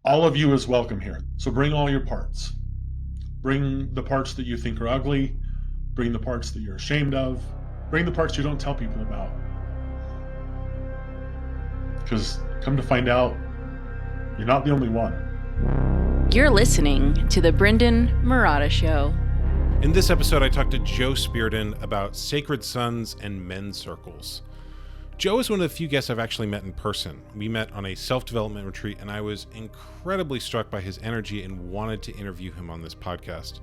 All of you is welcome here. So bring all your parts. Bring the parts that you think are ugly. Bring the parts that you're ashamed of. Bring the parts you don't tell people about. Because come to find out, you're not the only one. You're listening to The Brendon Marotta Show. In this episode, I talked to Joe Speredon about sacred sons and men's circles. Joe is one of the few guests I've actually met in person. We met on a self-development retreat, and I was incredibly struck by his energy and wanted to interview him on this podcast.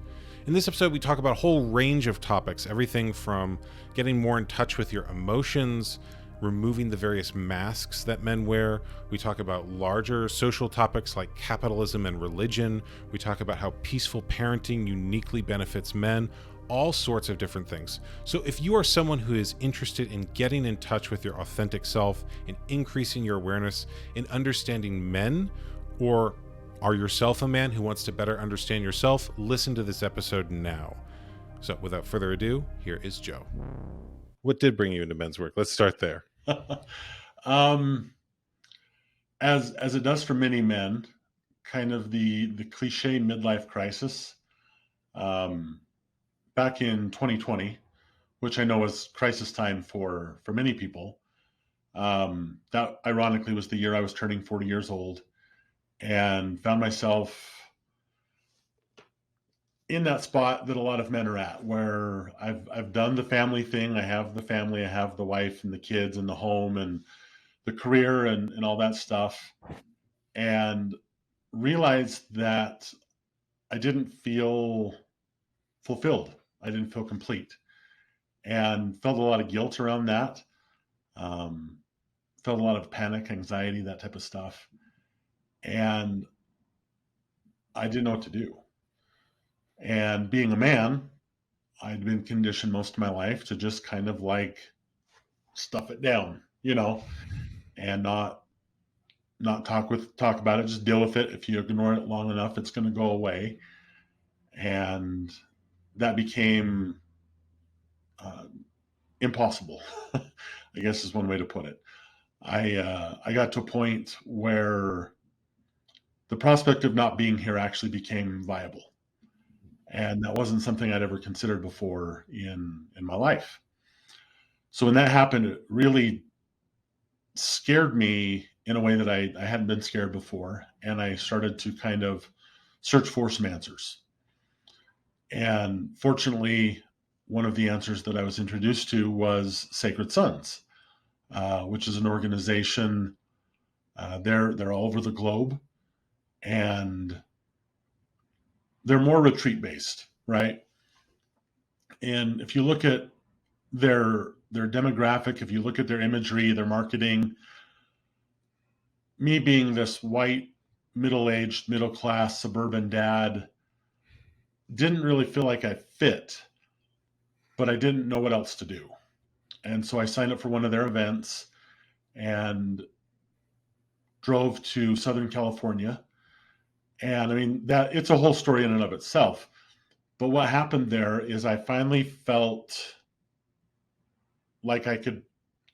In this episode, we talk about a whole range of topics, everything from getting more in touch with your emotions, removing the various masks that men wear. We talk about larger social topics like capitalism and religion. We talk about how peaceful parenting uniquely benefits men, all sorts of different things. So if you are someone who is interested in getting in touch with your authentic self, in increasing your awareness, in understanding men, or are yourself a man who wants to better understand yourself, listen to this episode now. So without further ado, here is Joe. What did bring you into men's work? Let's start there. As it does for many men, kind of the cliche midlife crisis. Back in 2020, which I know was crisis time for many people. That ironically was the year I was turning 40 years old, and found myself in that spot that a lot of men are at, where I've done the family thing. I have the family, I have the wife and the kids and the home and the career and all that stuff, and realized that I didn't feel fulfilled. I didn't feel complete, and felt a lot of guilt around that. Felt a lot of panic, anxiety, that type of stuff. And I didn't know what to do. And being a man, I'd been conditioned most of my life to just kind of like stuff it down, and not talk about it, just deal with it. If you ignore it long enough, it's going to go away. And that became impossible, I guess is one way to put it. I got to a point where the prospect of not being here actually became viable. And that wasn't something I'd ever considered before in my life. So when that happened, it really scared me in a way that I hadn't been scared before. And I started to kind of search for some answers. And fortunately, one of the answers that I was introduced to was Sacred Sons, which is an organization. They're all over the globe, and they're more retreat based, right? And if you look at their demographic, if you look at their imagery, their marketing, me being this white, middle-aged, middle-class, suburban dad, didn't really feel like I fit, but I didn't know what else to do. And so I signed up for one of their events and drove to Southern California. And I mean, that it's a whole story in and of itself. But what happened there is I finally felt like I could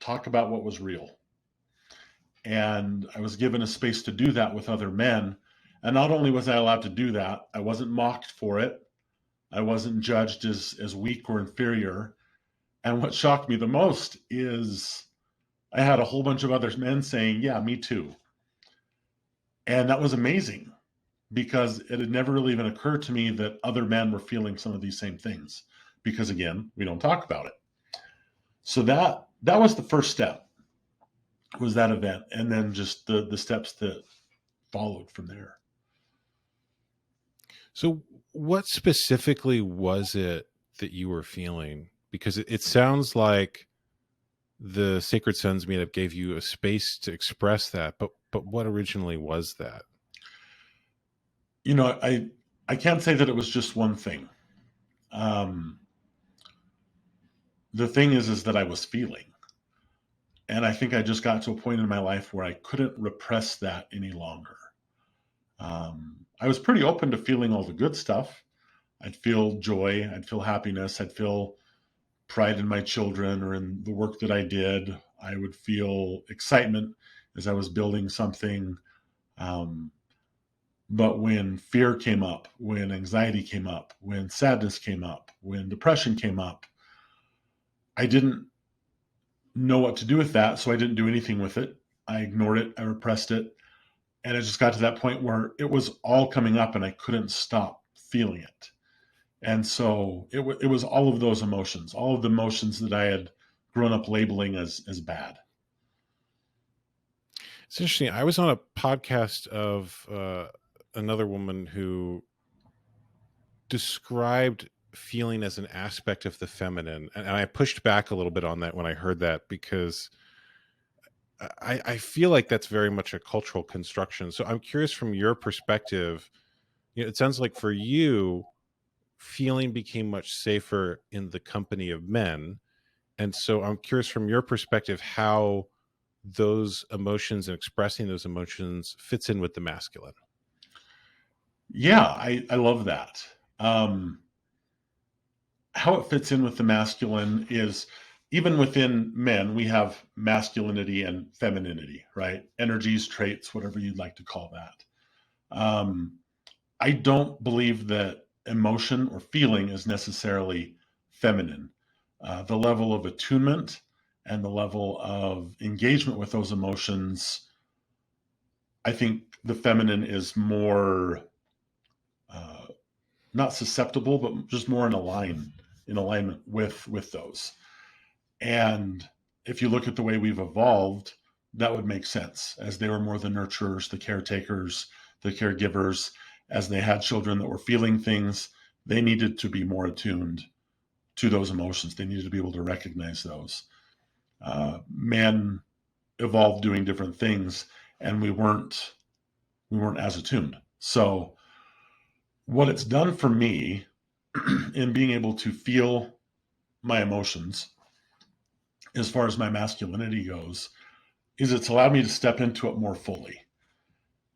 talk about what was real. And I was given a space to do that with other men. And not only was I allowed to do that, I wasn't mocked for it. I wasn't judged as weak or inferior. And what shocked me the most is I had a whole bunch of other men saying, yeah, me too. And that was amazing, because it had never really even occurred to me that other men were feeling some of these same things, because again, we don't talk about it. So that was the first step, was that event. And then just the steps that followed from there. So what specifically was it that you were feeling? Because it sounds like the Sacred Sons meetup gave you a space to express that, but what originally was that? I can't say that it was just one thing. The thing is that I was feeling. And I think I just got to a point in my life where I couldn't repress that any longer. I was pretty open to feeling all the good stuff. I'd feel joy, I'd feel happiness, I'd feel pride in my children or in the work that I did. I would feel excitement as I was building something. But when fear came up, when anxiety came up, when sadness came up, when depression came up, I didn't know what to do with that. So I didn't do anything with it. I ignored it. I repressed it. And it just got to that point where it was all coming up and I couldn't stop feeling it. And so it was all of those emotions, all of the emotions that I had grown up labeling as bad. It's interesting. I was on a podcast of another woman who described feeling as an aspect of the feminine. And I pushed back a little bit on that when I heard that, because I feel like that's very much a cultural construction. So I'm curious, from your perspective, it sounds like for you, feeling became much safer in the company of men. And so I'm curious, from your perspective, how those emotions and expressing those emotions fits in with the masculine. Yeah, I love that. How it fits in with the masculine is, even within men, we have masculinity and femininity, right? Energies, traits, whatever you'd like to call that. I don't believe that emotion or feeling is necessarily feminine. The level of attunement and the level of engagement with those emotions, I think the feminine is more not susceptible, but just more in alignment with those. And if you look at the way we've evolved, that would make sense, as they were more the nurturers, the caretakers, the caregivers. As they had children that were feeling things, they needed to be more attuned to those emotions. They needed to be able to recognize those. Men evolved doing different things, and we weren't as attuned. So what it's done for me in being able to feel my emotions, as far as my masculinity goes, is it's allowed me to step into it more fully.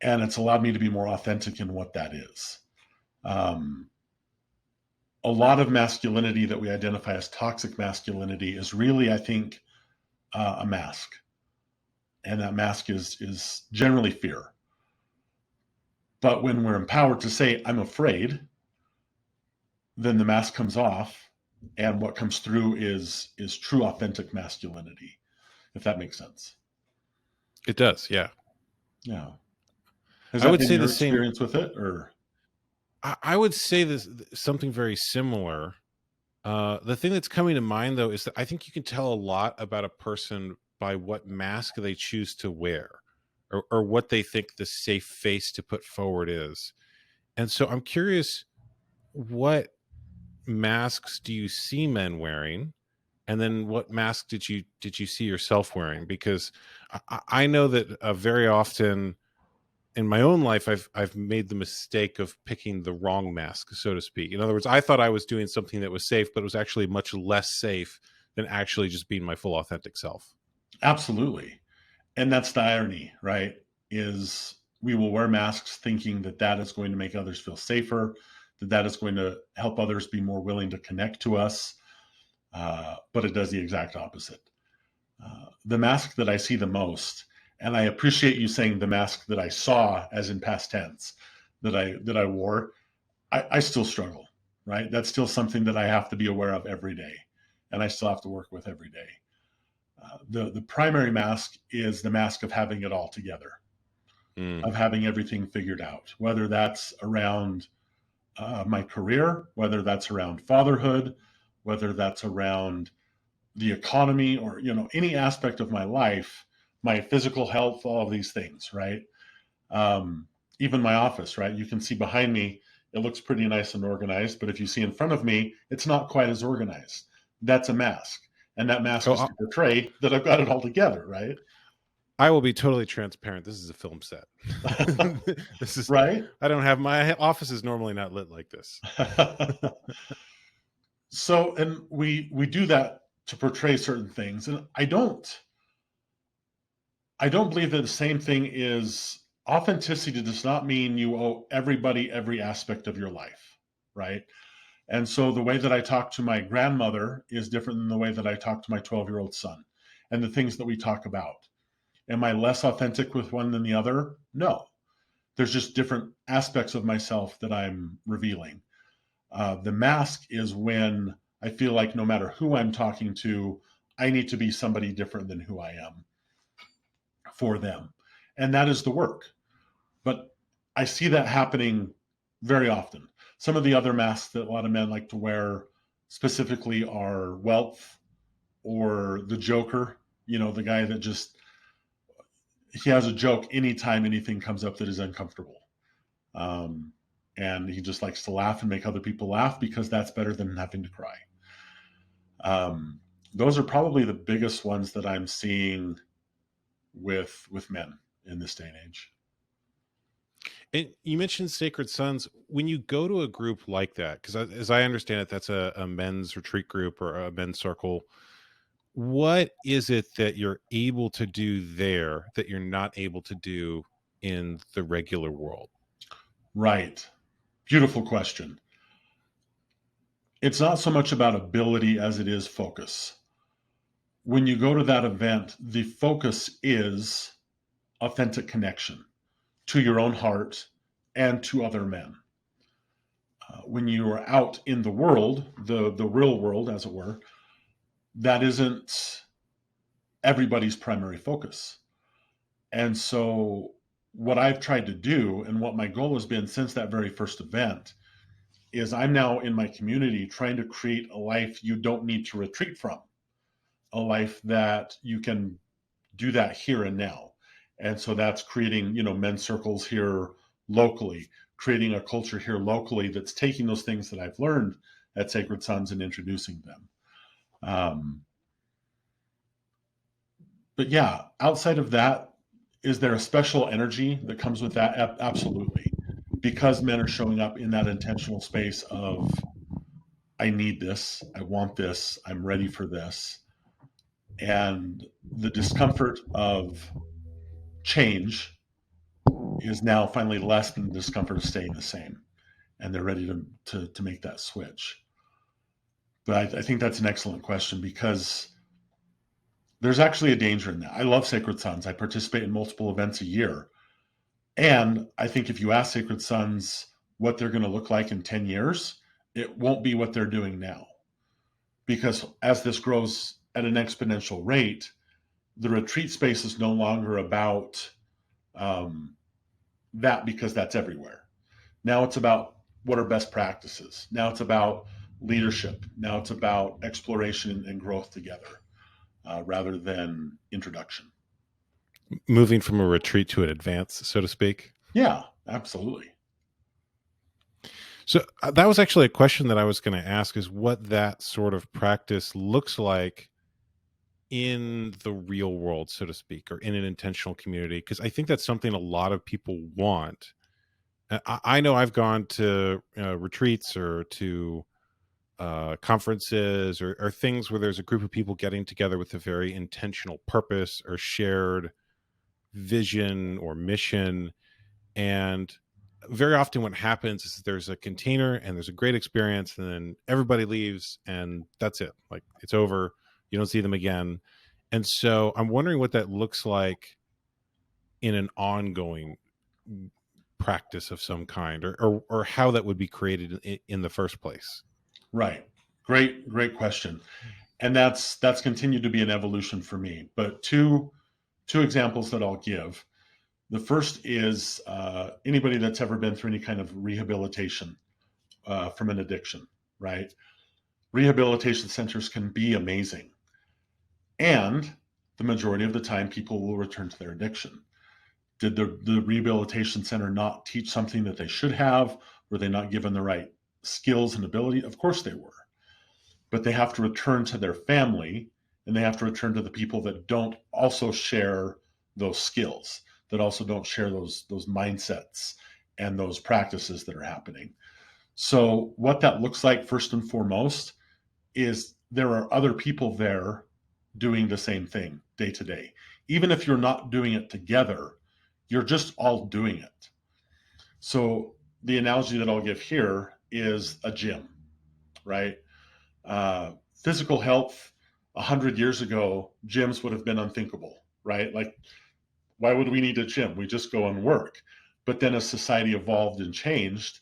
And it's allowed me to be more authentic in what that is. A lot of masculinity that we identify as toxic masculinity is really, I think, a mask. And that mask is generally fear. But when we're empowered to say, I'm afraid, then the mask comes off, and what comes through is true, authentic masculinity, if that makes sense. It does, yeah. Yeah. Has I that would been say your the same. experience with it, or? I would say this something very similar. The thing that's coming to mind, though, is that I think you can tell a lot about a person by what mask they choose to wear, or what they think the safe face to put forward is. And so I'm curious, what masks do you see men wearing? And then what mask did you see yourself wearing? Because I know that very often in my own life, I've made the mistake of picking the wrong mask, so to speak. In other words, I thought I was doing something that was safe, but it was actually much less safe than actually just being my full authentic self. Absolutely. And that's the irony, right? Is we will wear masks thinking that that is going to make others feel safer, that that is going to help others be more willing to connect to us. But it does the exact opposite. The mask that I see the most, and I appreciate you saying the mask that I saw, as in past tense, that I wore, I still struggle, right? That's still something that I have to be aware of every day, and I still have to work with every day. The primary mask is the mask of having it all together, of having everything figured out, whether that's around my career, whether that's around fatherhood, whether that's around the economy, or any aspect of my life, my physical health, all of these things, right? Even my office, right? You can see behind me, it looks pretty nice and organized, but if you see in front of me, it's not quite as organized. That's a mask. And that mask is to portray that I've got it all together, right? I will be totally transparent. This is a film set. This is right. I don't have, my office is normally not lit like this. So, and we do that to portray certain things, and I don't believe that the same thing is authenticity. Does not mean you owe everybody every aspect of your life, right? And so the way that I talk to my grandmother is different than the way that I talk to my 12-year-old son, and the things that we talk about. Am I less authentic with one than the other? No. There's just different aspects of myself that I'm revealing. The mask is when I feel like no matter who I'm talking to, I need to be somebody different than who I am for them. And that is the work. But I see that happening very often. Some of the other masks that a lot of men like to wear specifically are wealth or the Joker, the guy that just, he has a joke anytime anything comes up that is uncomfortable. Um, and he just likes to laugh and make other people laugh because that's better than having to cry. Those are probably the biggest ones that I'm seeing with men in this day and age. And you mentioned Sacred Sons. When you go to a group like that, because as I understand it, that's a men's retreat group or a men's circle. What is it that you're able to do there that you're not able to do in the regular world? Right. Beautiful question. It's not so much about ability as it is focus. When you go to that event, the focus is authentic connection to your own heart and to other men. When you are out in the world, the real world, as it were, that isn't everybody's primary focus. And so what I've tried to do and what my goal has been since that very first event is I'm now in my community trying to create a life you don't need to retreat from, a life that you can do that here and now. And so that's creating, men's circles here locally, creating a culture here locally that's taking those things that I've learned at Sacred Sons and introducing them. But yeah, outside of that, is there a special energy that comes with that? Absolutely. Because men are showing up in that intentional space of, I need this, I want this, I'm ready for this. And the discomfort of change is now finally less than the discomfort of staying the same. And they're ready to make that switch. But I think that's an excellent question because there's actually a danger in that. I love Sacred Sons. I participate in multiple events a year. And I think if you ask Sacred Sons what they're going to look like in 10 years, it won't be what they're doing now. Because as this grows at an exponential rate, the retreat space is no longer about that because that's everywhere. Now it's about what are best practices. Now it's about leadership. Now it's about exploration and growth together rather than introduction. Moving from a retreat to an advance, so to speak. Yeah, absolutely. So that was actually a question that I was going to ask, is what that sort of practice looks like in the real world, so to speak, or in an intentional community. Because I think that's something a lot of people want. I know I've gone to retreats or to conferences or things where there's a group of people getting together with a very intentional purpose or shared vision or mission. And very often what happens is there's a container and there's a great experience and then everybody leaves and that's it. Like it's over. You don't see them again. And so I'm wondering what that looks like in an ongoing practice of some kind or how that would be created in the first place. Right. Great question. And that's continued to be an evolution for me. But two examples that I'll give. The first is anybody that's ever been through any kind of rehabilitation from an addiction, right? Rehabilitation centers can be amazing. And the majority of the time, people will return to their addiction. Did the rehabilitation center not teach something that they should have? Were they not given the right skills and ability? Of course they were. But they have to return to their family and they have to return to the people that don't also share those skills, that also don't share those mindsets and those practices that are happening. So what that looks like first and foremost is there are other people there doing the same thing day to day. Even if you're not doing it together, you're just all doing it. So the analogy that I'll give here is a gym, right? Physical health 100 years ago, gyms would have been unthinkable, right? Like, why would we need a gym? We just go and work. But then as society evolved and changed,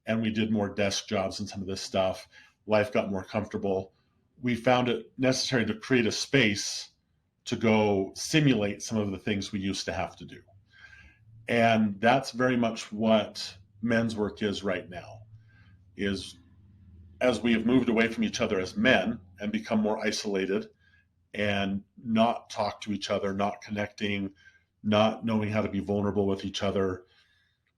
and we did more desk jobs and some of this stuff, life got more comfortable. We found it necessary to create a space to go simulate some of the things we used to have to do. And that's very much what men's work is right now, is as we have moved away from each other as men and become more isolated and not talk to each other, not connecting, not knowing how to be vulnerable with each other,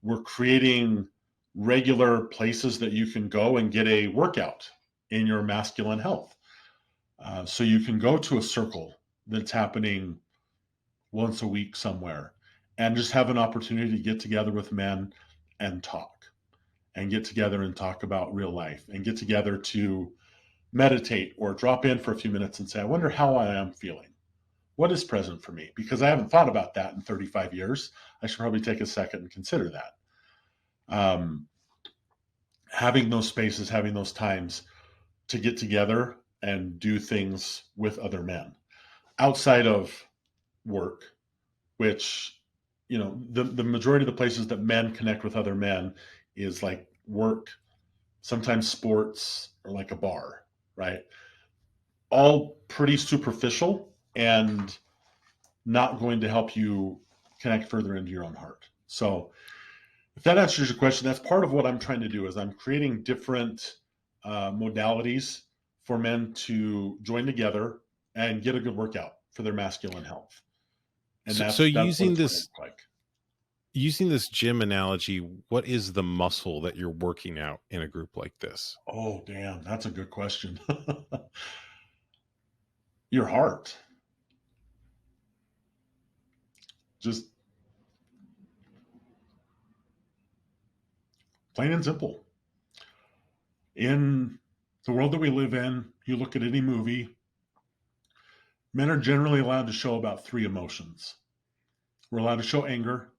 we're creating regular places that you can go and get a workout in your masculine health. So you can go to a circle that's happening once a week somewhere and just have an opportunity to get together with men and talk, and get together and talk about real life, and get together to meditate or drop in for a few minutes and say, I wonder how I am feeling. What is present for me? Because I haven't thought about that in 35 years. I should probably take a second and consider that. Having those spaces, having those times to get together and do things with other men outside of work, which, the majority of the places that men connect with other men is like work, sometimes sports, or like a bar, right? All pretty superficial and not going to help you connect further into your own heart. So if that answers your question, that's part of what I'm trying to do, is I'm creating different modalities for men to join together and get a good workout for their masculine health. And So using this like. Using this gym analogy, what is the muscle that you're working out in a group like this? Oh, damn, that's a good question. Your heart. Just plain and simple. In the world that we live in, you look at any movie, men are generally allowed to show about 3 emotions. We're allowed to show anger,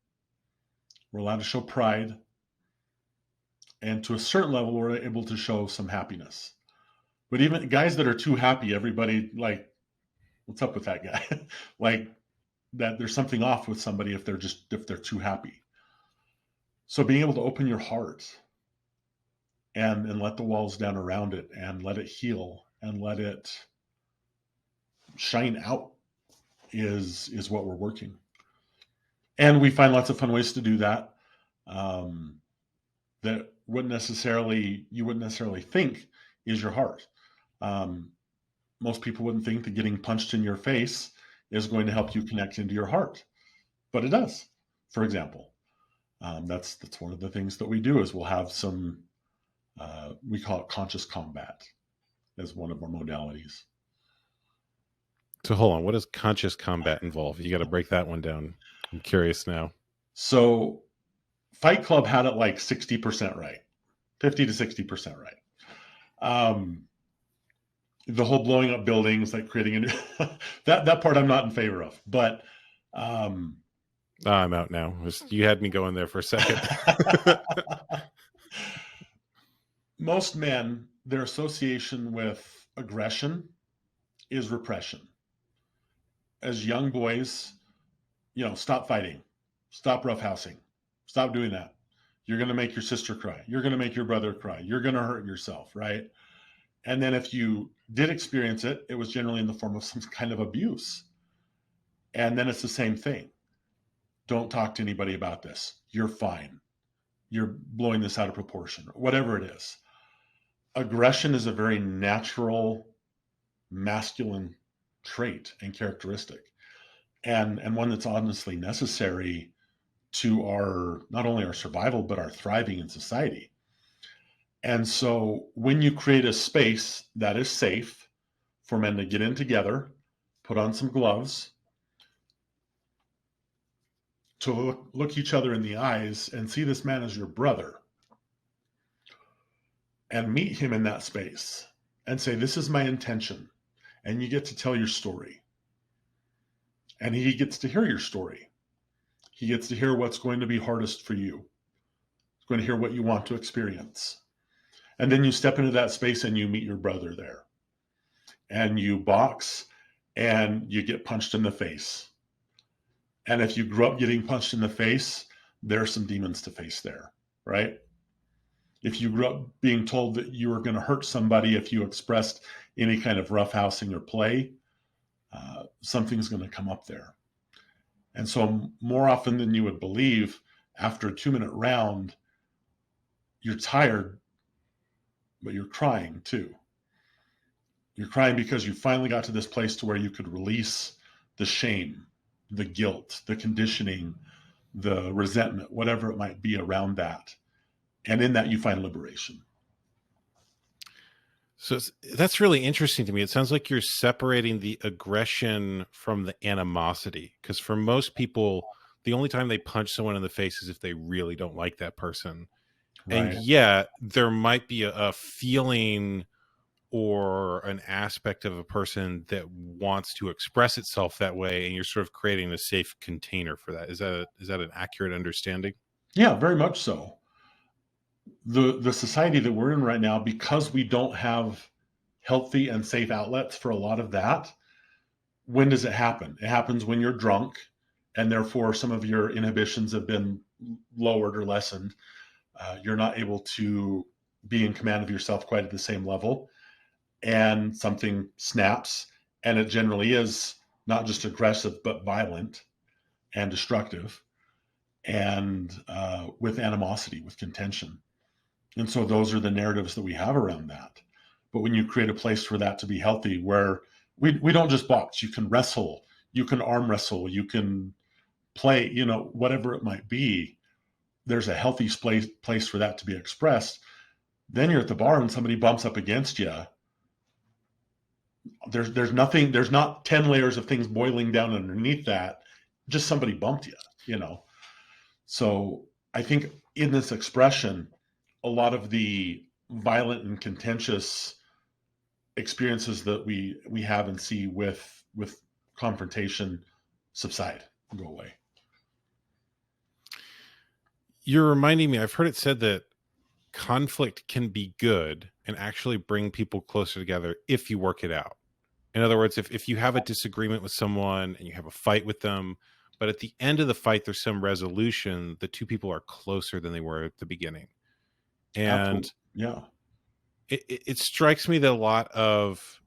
we're allowed to show pride, and to a certain level, we're able to show some happiness. But even guys that are too happy, everybody like, what's up with that guy? Like that there's something off with somebody if they're too happy. So being able to open your heart and let the walls down around it and let it heal and let it shine out is what we're working. And we find lots of fun ways to do that. That you wouldn't necessarily think is your heart. Most people wouldn't think that getting punched in your face is going to help you connect into your heart, but it does. For example, that's one of the things that we do, is we'll have some, we call it conscious combat as one of our modalities. So hold on, what does conscious combat involve? You got to break that one down. I'm curious now. So Fight Club had it like 60% right, 50 to 60% right. The whole blowing up buildings, like creating that part I'm not in favor of, but I'm out now. You had me going there for a second. Most men, their association with aggression is repression. As young boys, stop fighting, stop roughhousing, stop doing that. You're going to make your sister cry. You're going to make your brother cry. You're going to hurt yourself, right? And then if you did experience it, it was generally in the form of some kind of abuse. And then it's the same thing. Don't talk to anybody about this. You're fine. You're blowing this out of proportion, whatever it is. Aggression is a very natural masculine trait and characteristic, and one that's honestly necessary to our, not only our survival, but our thriving in society. And so when you create a space that is safe for men to get in together, put on some gloves, to look each other in the eyes and see this man as your brother, and meet him in that space and say, this is my intention. And you get to tell your story. And he gets to hear your story. He gets to hear what's going to be hardest for you. He's going to hear what you want to experience. And then you step into that space and you meet your brother there. And you box and you get punched in the face. And if you grew up getting punched in the face, there are some demons to face there, right? If you grew up being told that you were going to hurt somebody if you expressed any kind of roughhousing or play, something's going to come up there. And so more often than you would believe, after a 2-minute round, you're tired, but you're crying too. You're crying because you finally got to this place to where you could release the shame, the guilt, the conditioning, the resentment, whatever it might be around that. And in that, you find liberation. So that's really interesting to me. It sounds like you're separating the aggression from the animosity, because for most people, the only time they punch someone in the face is if they really don't like that person. Right. And yeah, there might be a feeling or an aspect of a person that wants to express itself that way, and you're sort of creating a safe container for that. Is that an accurate understanding? Yeah, very much so. The society that we're in right now, because we don't have healthy and safe outlets for a lot of that, when does it happen? It happens when you're drunk, and therefore some of your inhibitions have been lowered or lessened. You're not able to be in command of yourself quite at the same level, and something snaps, and it generally is not just aggressive, but violent and destructive, and with animosity, with contention. And so those are the narratives that we have around that. But when you create a place for that to be healthy, where we don't just box, you can wrestle, you can arm wrestle, you can play, whatever it might be, there's a healthy place for that to be expressed. Then you're at the bar and somebody bumps up against you. There's nothing, there's not 10 layers of things boiling down underneath that. Just somebody bumped you, So I think in this expression, a lot of the violent and contentious experiences that we have and see with confrontation subside, go away. You're reminding me, I've heard it said that conflict can be good and actually bring people closer together if you work it out. In other words, if you have a disagreement with someone and you have a fight with them, but at the end of the fight, there's some resolution, the two people are closer than they were at the beginning. And Absolutely. Yeah, it strikes me that a lot of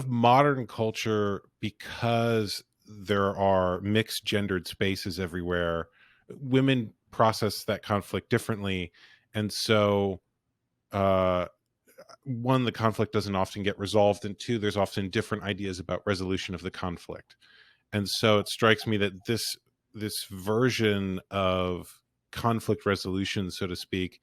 modern culture, because there are mixed gendered spaces everywhere, women process that conflict differently. And so, one, the conflict doesn't often get resolved. And two, there's often different ideas about resolution of the conflict. And so it strikes me that this version of conflict resolution, so to speak,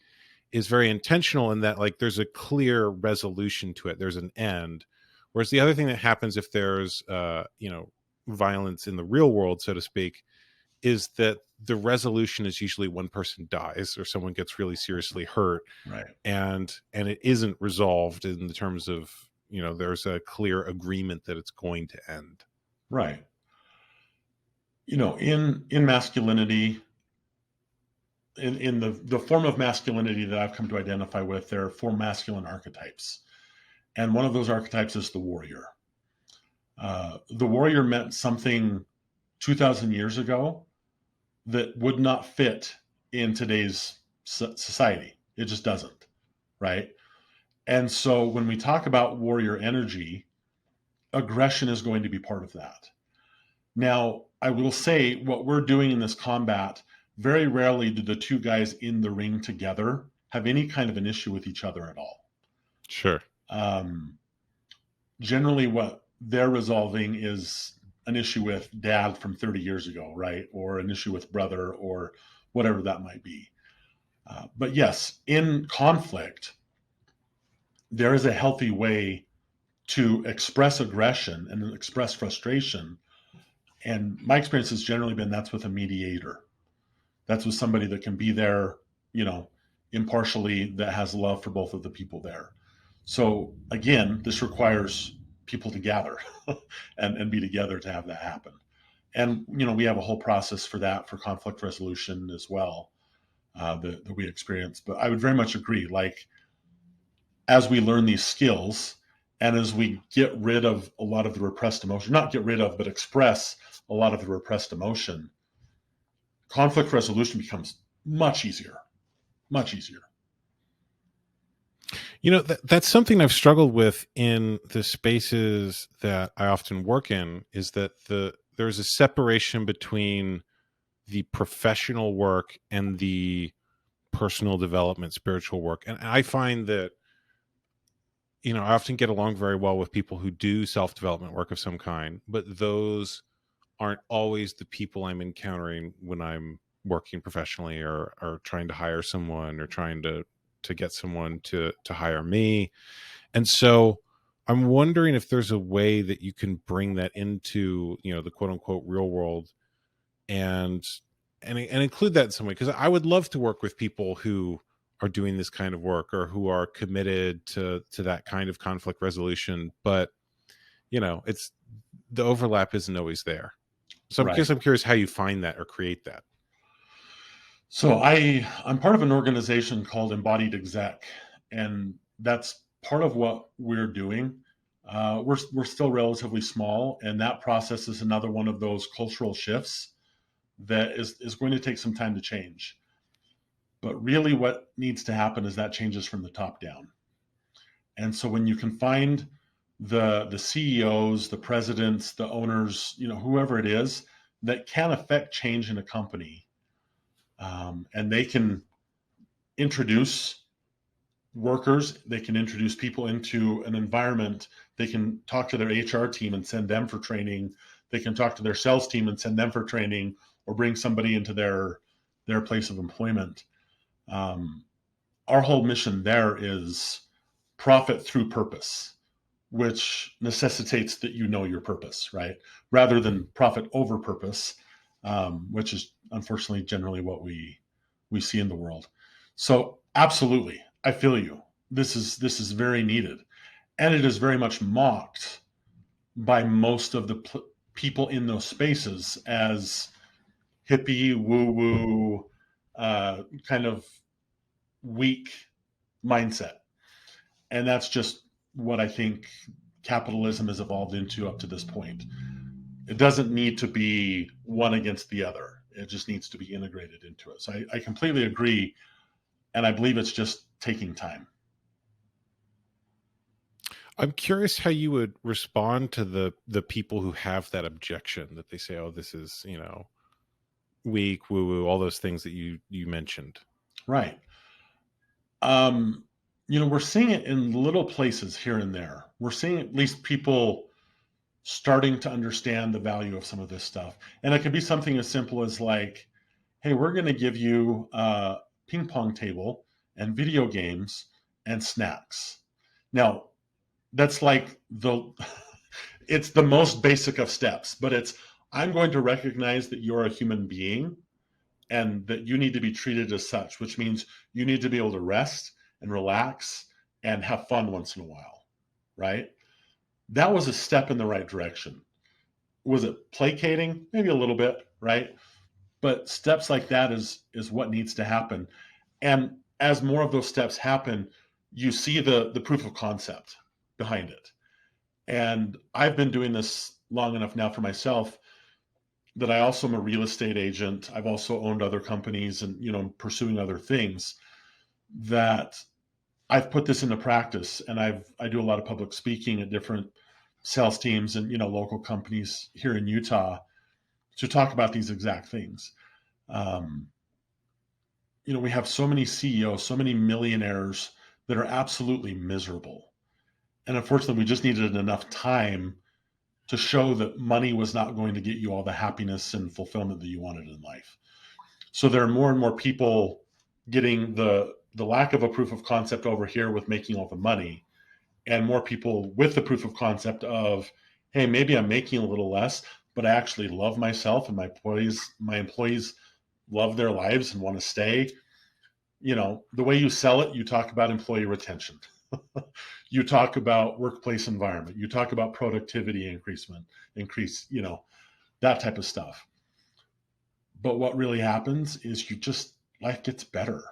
is very intentional in that, like, there's a clear resolution to it. There's an end. Whereas the other thing that happens if there's, violence in the real world, so to speak, is that the resolution is usually one person dies or someone gets really seriously hurt. right. And it isn't resolved in the terms of, there's a clear agreement that it's going to end. Right. In masculinity, in the form of masculinity that I've come to identify with, there are 4 masculine archetypes. And one of those archetypes is the warrior. The warrior meant something 2,000 years ago that would not fit in today's society. It just doesn't, right? And so when we talk about warrior energy, aggression is going to be part of that. Now, I will say what we're doing in this combat, very rarely do the two guys in the ring together have any kind of an issue with each other at all. Sure. Generally, what they're resolving is an issue with dad from 30 years ago, right? Or an issue with brother or whatever that might be. But yes, in conflict, there is a healthy way to express aggression and express frustration. And my experience has generally been that's with a mediator. That's with somebody that can be there, impartially, that has love for both of the people there. So again, this requires people to gather and be together to have that happen. And, we have a whole process for that, for conflict resolution as well, that we experience. But I would very much agree, like, as we learn these skills and as we get rid of a lot of the repressed emotion, not get rid of, but express a lot of the repressed emotion, conflict resolution becomes much easier, much easier. That's something I've struggled with in the spaces that I often work in, is that there's a separation between the professional work and the personal development, spiritual work. And I find that, I often get along very well with people who do self-development work of some kind, but those aren't always the people I'm encountering when I'm working professionally, or trying to hire someone, or trying to get someone to hire me. And so I'm wondering if there's a way that you can bring that into, the quote unquote real world, and include that in some way, because I would love to work with people who are doing this kind of work, or who are committed to that kind of conflict resolution. But it's, the overlap isn't always there. So Right. I'm curious how you find that or create that. So I'm part of an organization called Embodied Exec, and that's part of what we're doing. We're still relatively small, and that process is another one of those cultural shifts that is going to take some time to change. But really, what needs to happen is that changes from the top down. And so when you can find the CEOs, the presidents, the owners, whoever it is that can affect change in a company, and they can introduce workers, they can introduce people into an environment, they can talk to their HR team and send them for training, they can talk to their sales team and send them for training, or bring somebody into their place of employment. Our whole mission there is profit through purpose, which necessitates that your purpose, right? Rather than profit over purpose, which is unfortunately generally what we see in the world. So absolutely, I feel you. This is very needed, and it is very much mocked by most of the people in those spaces as hippie, woo-woo, kind of weak mindset. And that's just what I think capitalism has evolved into up to this point. It doesn't need to be one against the other. It just needs to be integrated into it. So I completely agree, and I believe it's just taking time. I'm curious how you would respond to the people who have that objection, that they say, oh, this is, weak, woo-woo, all those things that you mentioned. Right. We're seeing it in little places here and there. We're seeing at least people starting to understand the value of some of this stuff. And it could be something as simple as like, hey, we're going to give you a ping pong table and video games and snacks. Now, that's like it's the most basic of steps, but I'm going to recognize that you're a human being and that you need to be treated as such, which means you need to be able to rest and relax and have fun once in a while, right? That was a step in the right direction. Was it placating? Maybe a little bit, right? But steps like that is what needs to happen. And as more of those steps happen, you see the proof of concept behind it. And I've been doing this long enough now for myself that I also am a real estate agent. I've also owned other companies and, pursuing other things, that I've put this into practice. And I do a lot of public speaking at different sales teams and, local companies here in Utah to talk about these exact things. We have so many CEOs, so many millionaires that are absolutely miserable. And unfortunately, we just needed enough time to show that money was not going to get you all the happiness and fulfillment that you wanted in life. So there are more and more people getting the lack of a proof of concept over here with making all the money, and more people with the proof of concept of, hey, maybe I'm making a little less, but I actually love myself and my employees love their lives and want to stay. The way you sell it, you talk about employee retention. You talk about workplace environment. You talk about productivity increase, that type of stuff. But what really happens is life gets better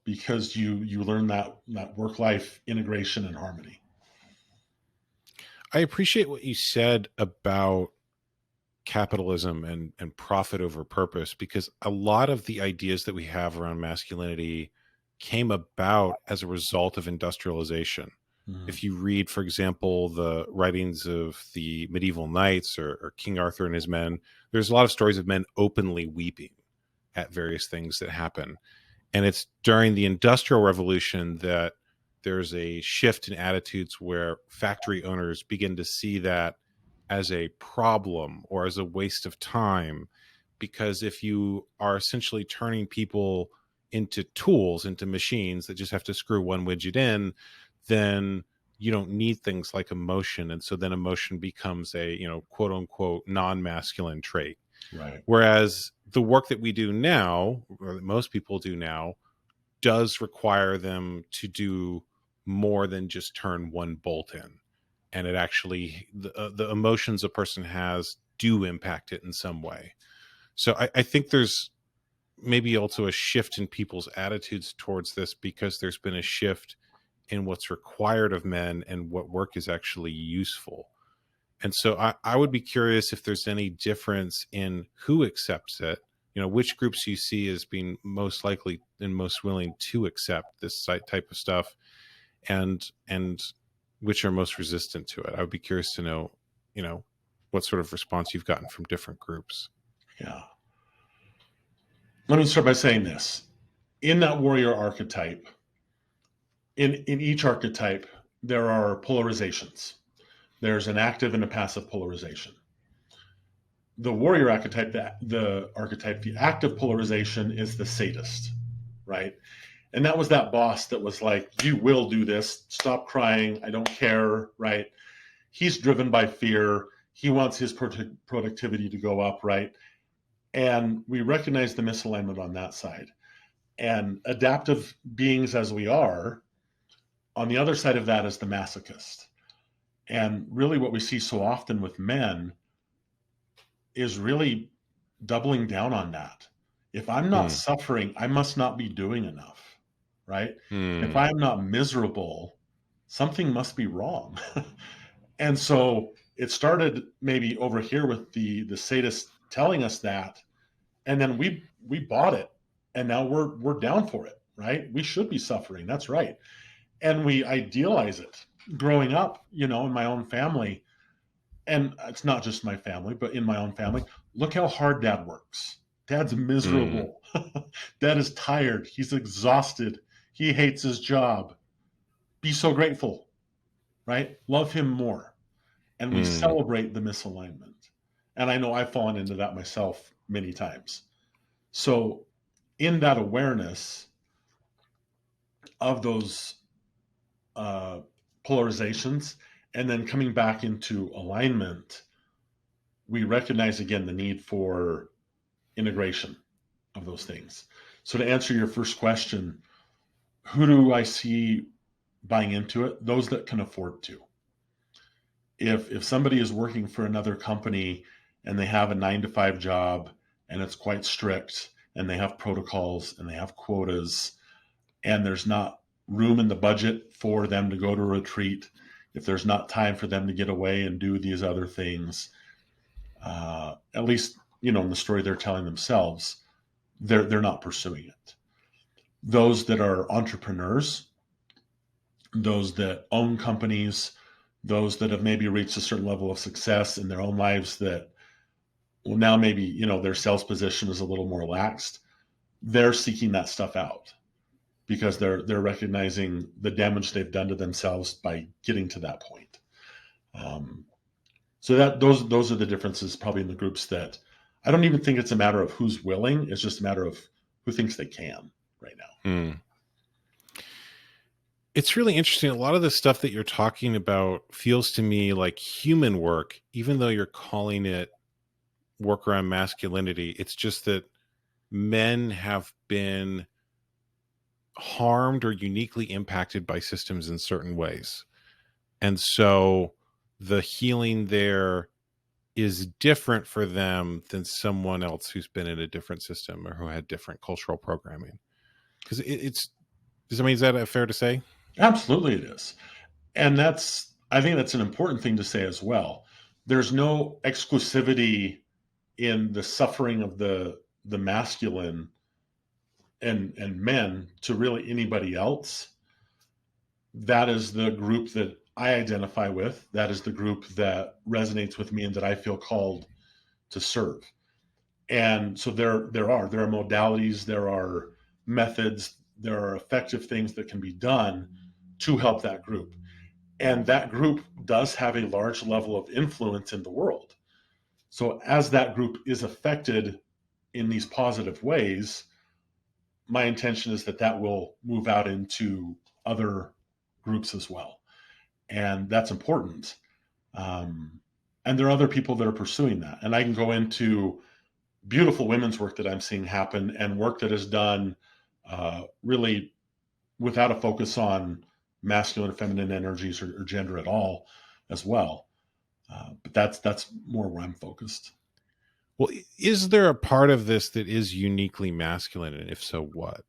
because you learn that work-life integration and harmony. I appreciate what you said about capitalism and profit over purpose, because a lot of the ideas that we have around masculinity came about as a result of industrialization. Mm. If you read, for example, the writings of the medieval knights or King Arthur and his men, there's a lot of stories of men openly weeping at various things that happen. And it's during the Industrial Revolution that there's a shift in attitudes where factory owners begin to see that as a problem or as a waste of time. Because if you are essentially turning people into tools, into machines that just have to screw one widget in, then you don't need things like emotion. And so then emotion becomes a, quote unquote, non-masculine trait. Right. Whereas the work that we do now, or that most people do now, does require them to do more than just turn one bolt in. And it actually, the emotions a person has do impact it in some way. So I think there's maybe also a shift in people's attitudes towards this, because there's been a shift in what's required of men and what work is actually useful. And so I would be curious if there's any difference in who accepts it, which groups you see as being most likely and most willing to accept this type of stuff, and which are most resistant to it. I would be curious to know, what sort of response you've gotten from different groups. Yeah. Let me start by saying this. In that warrior archetype, in each archetype, there are polarizations. There's an active and a passive polarization. The warrior archetype, the active polarization is the sadist, right? And that was that boss that was like, you will do this, stop crying, I don't care, right? He's driven by fear. He wants his productivity to go up, right? And we recognize the misalignment on that side. And adaptive beings as we are, on the other side of that is the masochist. And really what we see so often with men is really doubling down on that. If I'm not suffering, I must not be doing enough, right? If I'm not miserable, something must be wrong. And so it started maybe over here with the sadist telling us that, and then we bought it, and now we're down for it, right? We should be suffering. That's right. And we idealize it. Growing up, in my own family, and it's not just my family, but in my own family, look how hard dad works. Dad's miserable. Dad is tired. He's exhausted. He hates his job. Be so grateful, right? Love him more. And we celebrate the misalignment. And I know I've fallen into that myself many times. So in that awareness of those polarizations, and then coming back into alignment, we recognize again the need for integration of those things. So to answer your first question, who do I see buying into it? Those that can afford to. If somebody is working for another company and they have a 9-to-5 job and it's quite strict and they have protocols and they have quotas and there's not room in the budget for them to go to a retreat, if there's not time for them to get away and do these other things, at least, in the story they're telling themselves, they're not pursuing it. Those that are entrepreneurs, those that own companies, those that have maybe reached a certain level of success in their own lives that, well, now maybe, their sales position is a little more laxed, they're seeking that stuff out because they're recognizing the damage they've done to themselves by getting to that point. So those are the differences probably in the groups that I don't even think it's a matter of who's willing. It's just a matter of who thinks they can right now. It's really interesting. A lot of the stuff that you're talking about feels to me like human work, even though you're calling it work around masculinity. It's just that men have been harmed or uniquely impacted by systems in certain ways. And so the healing there is different for them than someone else who's been in a different system or who had different cultural programming. Because is that fair to say? Absolutely it is. And I think that's an important thing to say as well. There's no exclusivity in the suffering of the masculine and men to really anybody else, that is the group that I identify with. That is the group that resonates with me and that I feel called to serve. And so there are modalities, there are methods, there are effective things that can be done to help that group. And that group does have a large level of influence in the world. So as that group is affected in these positive ways, my intention is that will move out into other groups as well. And that's important. And there are other people that are pursuing that. And I can go into beautiful women's work that I'm seeing happen and work that is done really without a focus on masculine and feminine energies or gender at all as well. But that's more where I'm focused. Well, is there a part of this that is uniquely masculine? And if so, what?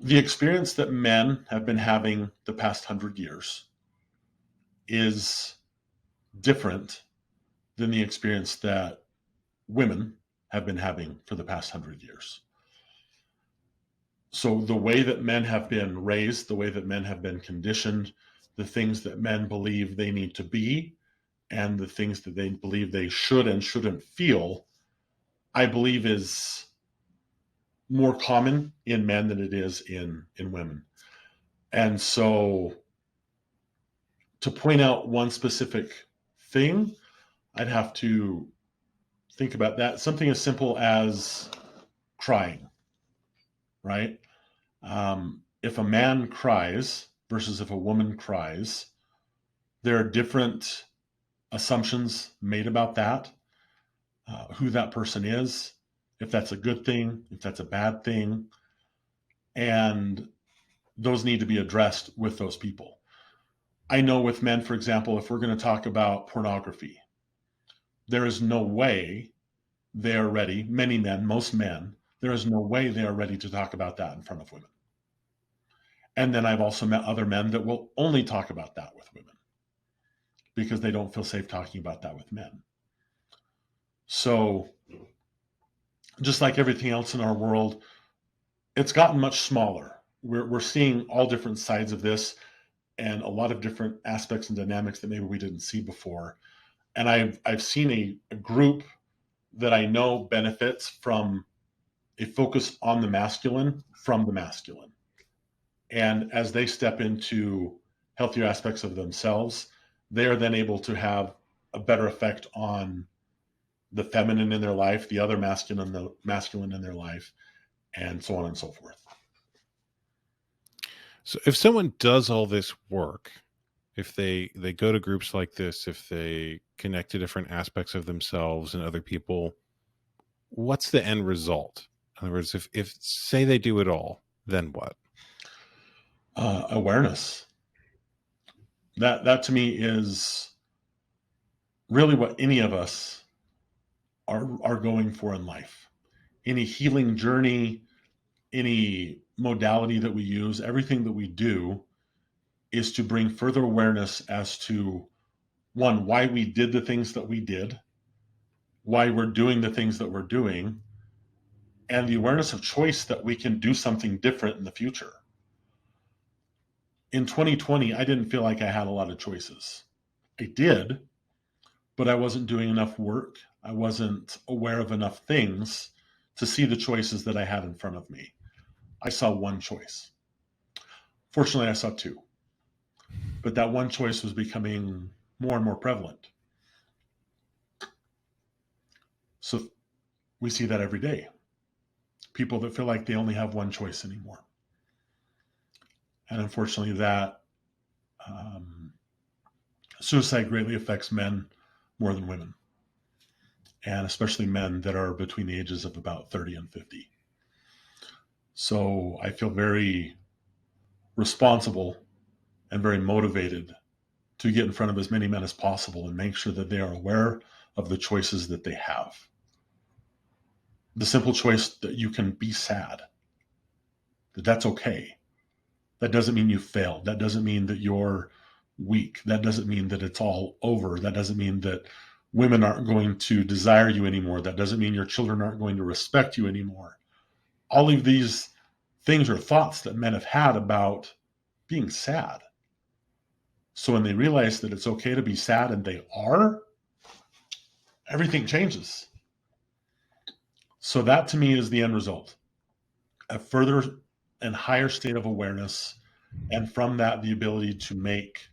The experience that men have been having the past 100 years is different than the experience that women have been having for the past 100 years. So the way that men have been raised, the way that men have been conditioned, the things that men believe they need to be, and the things that they believe they should and shouldn't feel, I believe is more common in men than it is in women. And so to point out one specific thing, I'd have to think about that. Something as simple as crying, right? If a man cries versus if a woman cries, there are different assumptions made about that, who that person is, if that's a good thing, if that's a bad thing. And those need to be addressed with those people. I know with men, for example, if we're going to talk about pornography, there is no way they are ready. Many men, most men, there is no way they are ready to talk about that in front of women. And then I've also met other men that will only talk about that with women because they don't feel safe talking about that with men. So just like everything else in our world, it's gotten much smaller. We're seeing all different sides of this and a lot of different aspects and dynamics that maybe we didn't see before. And I've seen a group that I know benefits from a focus on the masculine from the masculine. And as they step into healthier aspects of themselves, they are then able to have a better effect on the feminine in their life, the other masculine in their life, and so on and so forth. So if someone does all this work, if they go to groups like this, if they connect to different aspects of themselves and other people, what's the end result? In other words, if say they do it all, then what? Awareness. That to me is really what any of us are going for in life. Any healing journey, any modality that we use, everything that we do is to bring further awareness as to, one, why we did the things that we did, why we're doing the things that we're doing, and the awareness of choice that we can do something different in the future. In 2020, I didn't feel like I had a lot of choices. I did, but I wasn't doing enough work. I wasn't aware of enough things to see the choices that I had in front of me. I saw one choice. Fortunately, I saw two. But that one choice was becoming more and more prevalent. So we see that every day. People that feel like they only have one choice anymore. And unfortunately, that suicide greatly affects men more than women. And especially men that are between the ages of about 30 and 50. So I feel very responsible and very motivated to get in front of as many men as possible and make sure that they are aware of the choices that they have. The simple choice that you can be sad, that's okay. That doesn't mean you failed. That doesn't mean that you're weak. That doesn't mean that it's all over. That doesn't mean that women aren't going to desire you anymore. That doesn't mean your children aren't going to respect you anymore. All of these things are thoughts that men have had about being sad. So when they realize that it's okay to be sad, and they are, everything changes. So that to me is the end result. A further and higher state of awareness, and from that, the ability to make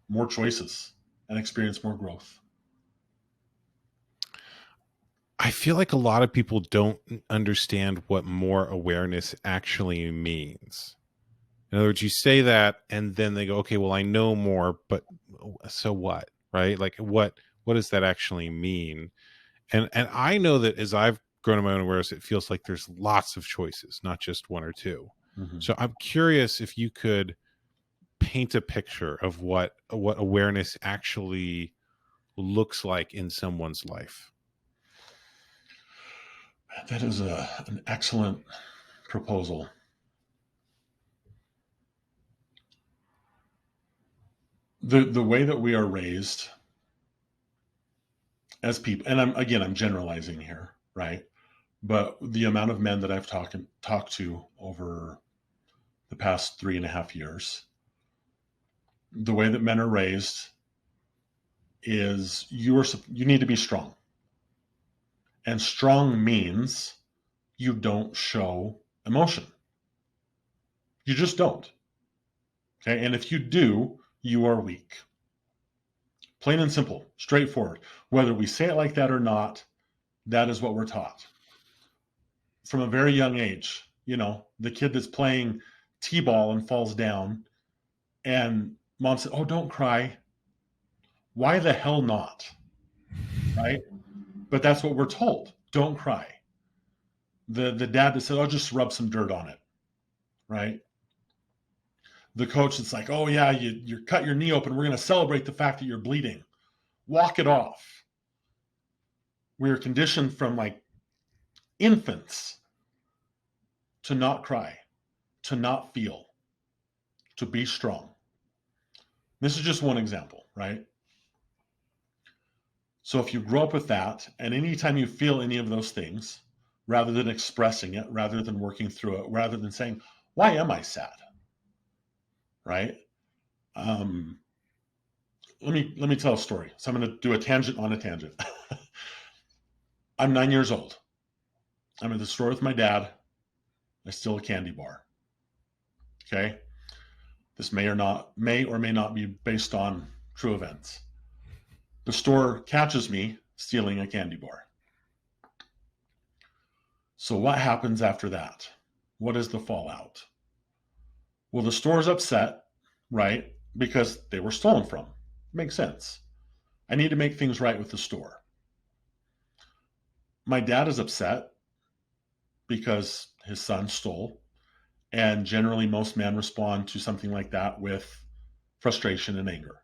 more choices and experience more growth. I feel like a lot of people don't understand what more awareness actually means. In other words, you say that and then they go, okay, well, I know more, but so what? Right? Like what does that actually mean? And I know that as I've grown in my own awareness, it feels like there's lots of choices, not just one or two. Mm-hmm. So I'm curious if you could paint a picture of what awareness actually looks like in someone's life. That is an excellent proposal. The way that we are raised as people, and I'm generalizing here, right? But the amount of men that I've talked to over the past 3.5 years, the way that men are raised is you need to be strong. And strong means you don't show emotion. You just don't. Okay? And if you do, you are weak. Plain and simple, straightforward. Whether we say it like that or not, that is what we're taught. From a very young age, the kid that's playing t-ball and falls down, and mom said, "Oh, don't cry." Why the hell not? Right? But that's what we're told. Don't cry. The dad that said, "Oh, just rub some dirt on it." Right? The coach that's like, "Oh yeah, you cut your knee open. We're going to celebrate the fact that you're bleeding. Walk it off." We're conditioned from like infants to not cry, to not feel, to be strong. This is just one example, right? So if you grow up with that, and anytime you feel any of those things, rather than expressing it, rather than working through it, rather than saying, "Why am I sad?" Right? Let me tell a story. So I'm going to do a tangent on a tangent. I'm 9 years old. I'm at the store with my dad. I steal a candy bar. Okay? This may or may not be based on true events. The store catches me stealing a candy bar. So what happens after that? What is the fallout? Well, the store's upset, right? Because they were stolen from. Makes sense. I need to make things right with the store. My dad is upset because his son stole. And generally, most men respond to something like that with frustration and anger.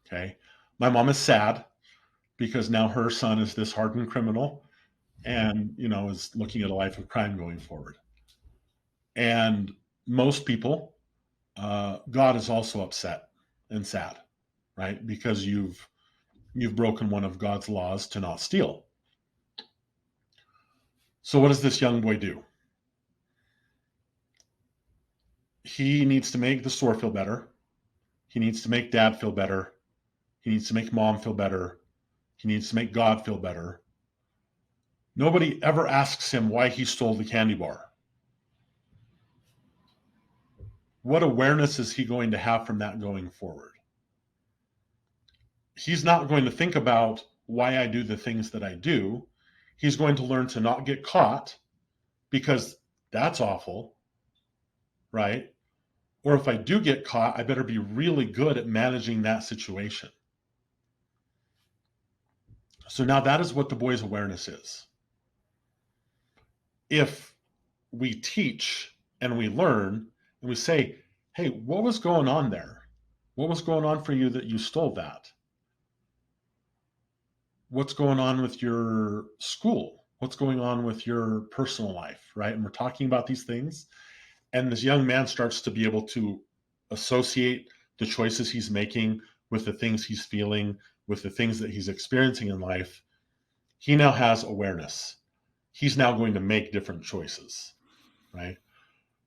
Okay. My mom is sad because now her son is this hardened criminal and, is looking at a life of crime going forward. And most people, God is also upset and sad, right? Because you've broken one of God's laws to not steal. So what does this young boy do? He needs to make the store feel better. He needs to make dad feel better. He needs to make mom feel better. He needs to make God feel better. Nobody ever asks him why he stole the candy bar. What awareness is he going to have from that going forward? He's not going to think about why I do the things that I do. He's going to learn to not get caught because that's awful, right? Or if I do get caught, I better be really good at managing that situation. So now that is what the boy's awareness is. If we teach and we learn and we say, "Hey, what was going on there? What was going on for you that you stole that? What's going on with your school? What's going on with your personal life?" Right? And we're talking about these things. And this young man starts to be able to associate the choices he's making, with the things he's feeling, with the things that he's experiencing in life, he now has awareness. He's now going to make different choices, right?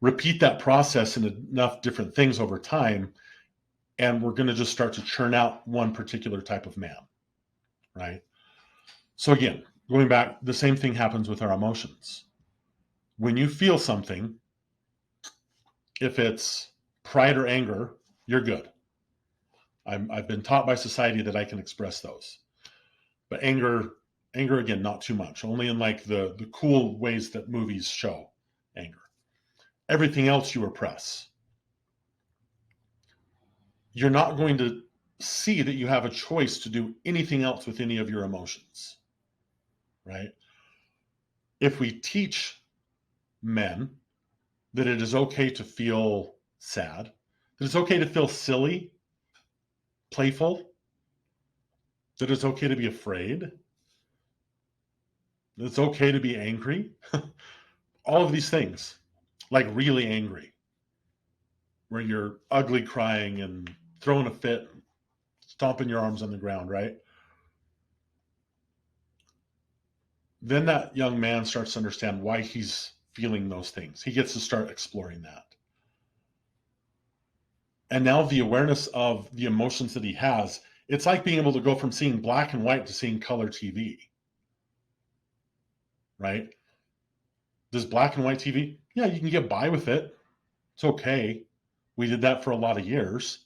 Repeat that process in enough different things over time, and we're going to just start to churn out one particular type of man, right? So again, going back, the same thing happens with our emotions. When you feel something, if it's pride or anger, you're good. I've been taught by society that I can express those. But anger again, not too much, only in like the cool ways that movies show anger. Everything else you repress. You're not going to see that you have a choice to do anything else with any of your emotions, right? If we teach men that it is okay to feel sad, that it's okay to feel silly, playful, that it's okay to be afraid, that it's okay to be angry, all of these things, like really angry, where you're ugly crying and throwing a fit, stomping your arms on the ground, right? Then that young man starts to understand why he's feeling those things. He gets to start exploring that. And now the awareness of the emotions that he has, it's like being able to go from seeing black and white to seeing color TV, right? Does black and white TV? Yeah, you can get by with it. It's okay. We did that for a lot of years.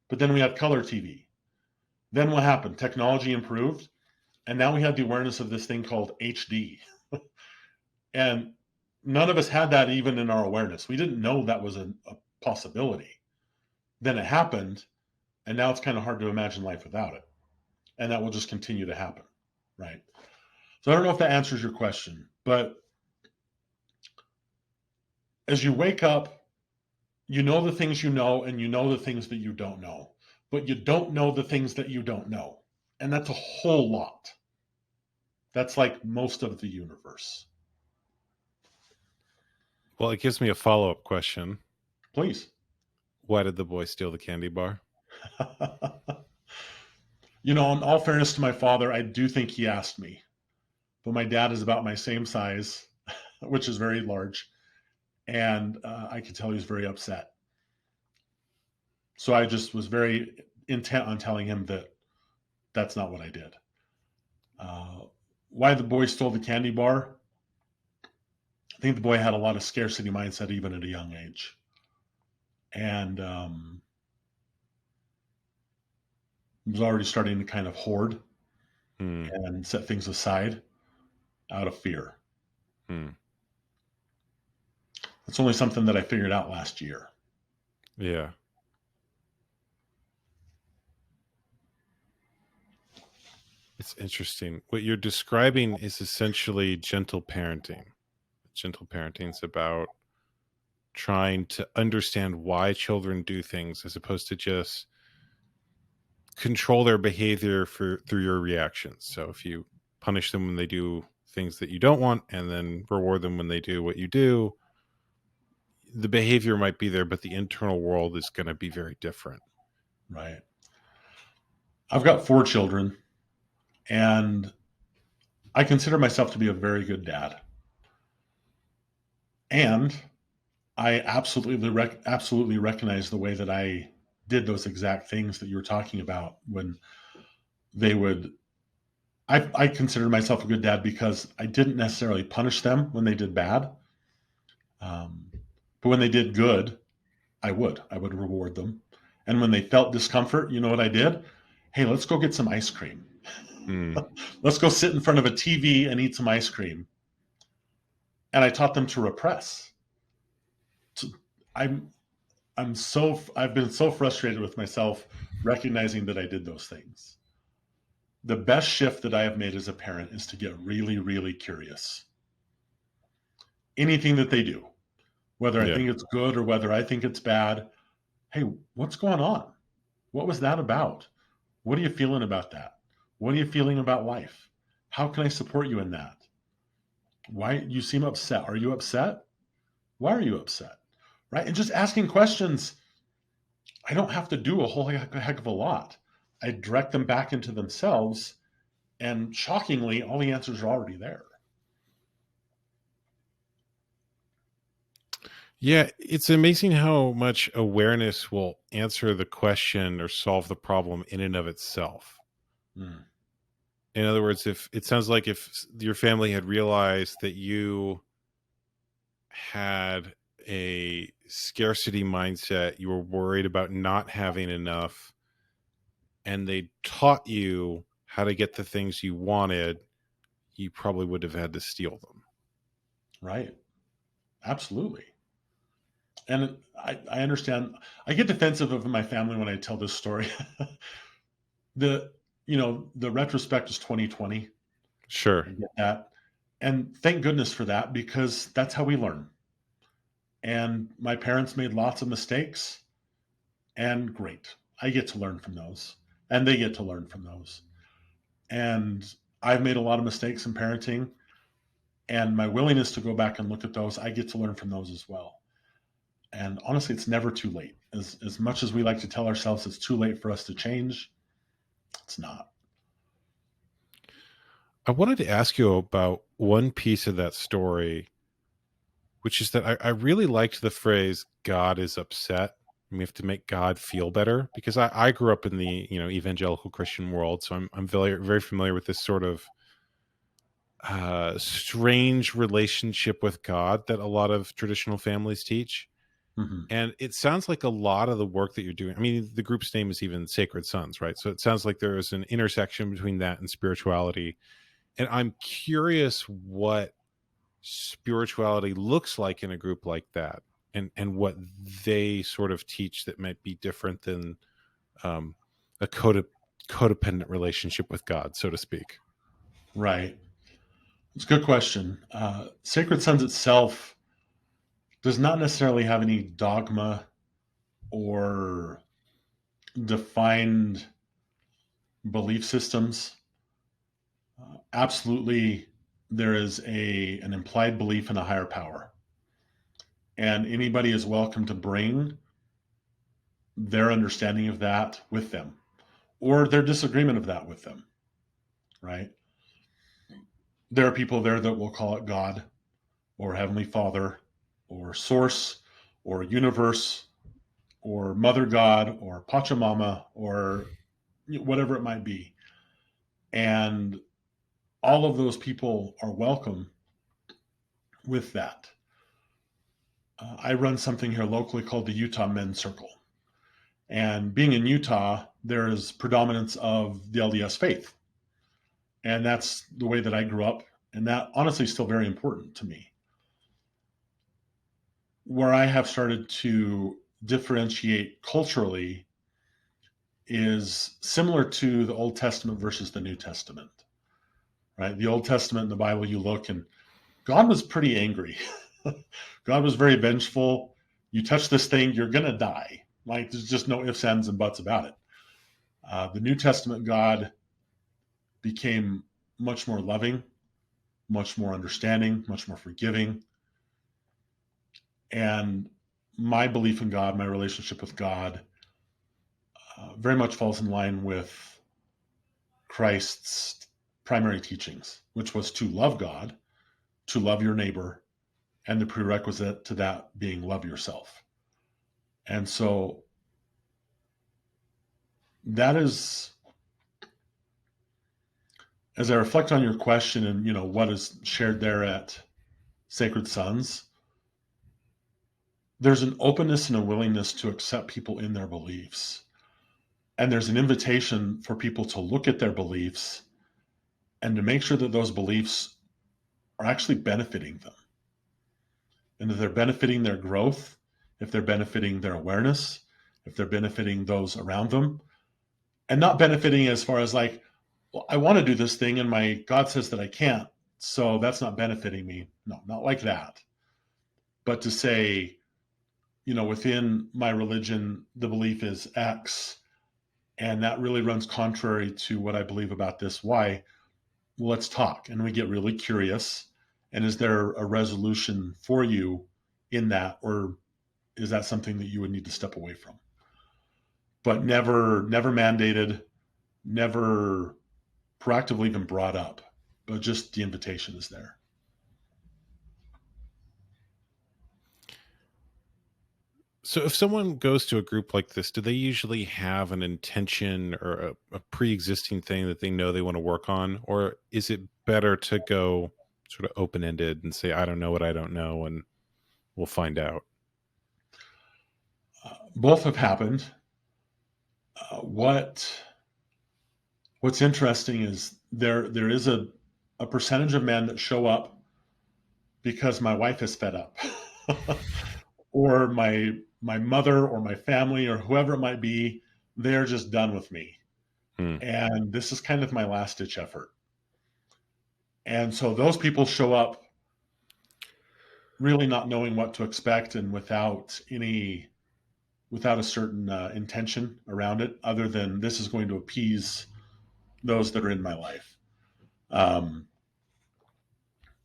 But then we had color TV. Then what happened? Technology improved. And now we had the awareness of this thing called HD. And none of us had that even in our awareness. We didn't know that was a possibility. Then it happened. And now it's kind of hard to imagine life without it. And that will just continue to happen, right? So I don't know if that answers your question, but as you wake up, you know the things you know, and you know the things that you don't know, but you don't know the things that you don't know. And that's a whole lot. That's like most of the universe. Well, it gives me a follow-up question. Please. Why did the boy steal the candy bar? You know, in all fairness to my father, I do think he asked me. But my dad is about my same size, which is very large. And I could tell he was very upset. So I just was very intent on telling him that that's not what I did. Why the boy stole the candy bar? I think the boy had a lot of scarcity mindset even at a young age. And was already starting to kind of hoard and set things aside out of fear. It's only something that I figured out last year. Yeah. It's interesting. What you're describing is essentially gentle parenting. Gentle parenting is about trying to understand why children do things as opposed to just control their behavior through your reactions. So if you punish them when they do things that you don't want and then reward them when they do what you do, the behavior might be there, but the internal world is going to be very different. Right. I've got 4 children, and I consider myself to be a very good dad. And I absolutely recognize the way that I did those exact things that you were talking about when they would. I considered myself a good dad because I didn't necessarily punish them when they did bad, but when they did good, I would reward them. And when they felt discomfort, you know what I did? Hey, let's go get some ice cream. Let's go sit in front of a TV and eat some ice cream. And I taught them to repress. I've been so frustrated with myself recognizing that I did those things. The best shift that I have made as a parent is to get really, really curious. Anything that they do, whether I think it's good or whether I think it's bad, hey, what's going on? What was that about? What are you feeling about that? What are you feeling about life? How can I support you in that? Why you seem upset? Are you upset? Why are you upset? Right? And just asking questions. I don't have to do a whole heck of a lot. I direct them back into themselves, and shockingly, all the answers are already there. Yeah, it's amazing how much awareness will answer the question or solve the problem in and of itself. Mm, In other words, if it sounds like if your family had realized that you had a scarcity mindset, you were worried about not having enough, and they taught you how to get the things you wanted, you probably would have had to steal them. right. Absolutely. And I understand. I get defensive of my family when I tell this story. the the retrospect is 2020. Sure. I get that. And thank goodness for that, because that's how we learn. And my parents made lots of mistakes, and great. I get to learn from those, and they get to learn from those. And I've made a lot of mistakes in parenting, and my willingness to go back and look at those, I get to learn from those as well. And honestly, it's never too late. As much as we like to tell ourselves it's too late for us to change, it's not. I wanted to ask you about one piece of that story, which is that I really liked the phrase God is upset. We have to make God feel better, because I grew up in the evangelical Christian world, so I'm very familiar with this sort of strange relationship with God that a lot of traditional families teach. Hmm. And it sounds like a lot of the work that you're doing, I mean, the group's name is even Sacred Sons, right? So it sounds like there is an intersection between that and spirituality. And I'm curious what spirituality looks like in a group like that, and what they sort of teach that might be different than um, a codependent relationship with God, so to speak. Right. It's a good question. Sacred Sons itself does not necessarily have any dogma or defined belief systems. Absolutely, there is an implied belief in a higher power, and anybody is welcome to bring their understanding of that with them, or their disagreement of that with them. Right? There are people there that will call it God, or Heavenly Father, or Source, or Universe, or Mother God, or Pachamama, or whatever it might be. And all of those people are welcome with that. I run something here locally called the Utah Men's Circle. And being in Utah, there is predominance of the LDS faith. And that's the way that I grew up. And that honestly is still very important to me. Where I have started to differentiate culturally is similar to the Old Testament versus the New Testament, right? The Old Testament in the Bible, you look and God was pretty angry. God was very vengeful. You touch this thing, you're going to die. Like, there's just no ifs, ands, and buts about it. The New Testament God became much more loving, much more understanding, much more forgiving. And my belief in God, my relationship with God, very much falls in line with Christ's primary teachings, which was to love God, to love your neighbor, and the prerequisite to that being love yourself. And so that is, as I reflect on your question and what is shared there at Sacred Sons, there's an openness and a willingness to accept people in their beliefs. And there's an invitation for people to look at their beliefs and to make sure that those beliefs are actually benefiting them. And if they're benefiting their growth, if they're benefiting their awareness, if they're benefiting those around them, and not benefiting as far as like, well, I want to do this thing and my God says that I can't, so that's not benefiting me. No, not like that. But to say, within my religion, the belief is X, and that really runs contrary to what I believe about this Y. Well, let's talk. And we get really curious. And is there a resolution for you in that, or is that something that you would need to step away from? but never mandated, never proactively even brought up, but just the invitation is there. So if someone goes to a group like this, do they usually have an intention or a pre-existing thing that they know they want to work on? Or is it better to go sort of open-ended and say, I don't know what I don't know, and we'll find out? Both have happened. What's interesting is there is a percentage of men that show up because my wife is fed up, or my mother or my family or whoever it might be, they're just done with me. And this is kind of my last ditch effort. And so those people show up really not knowing what to expect and without a certain intention around it, other than this is going to appease those that are in my life.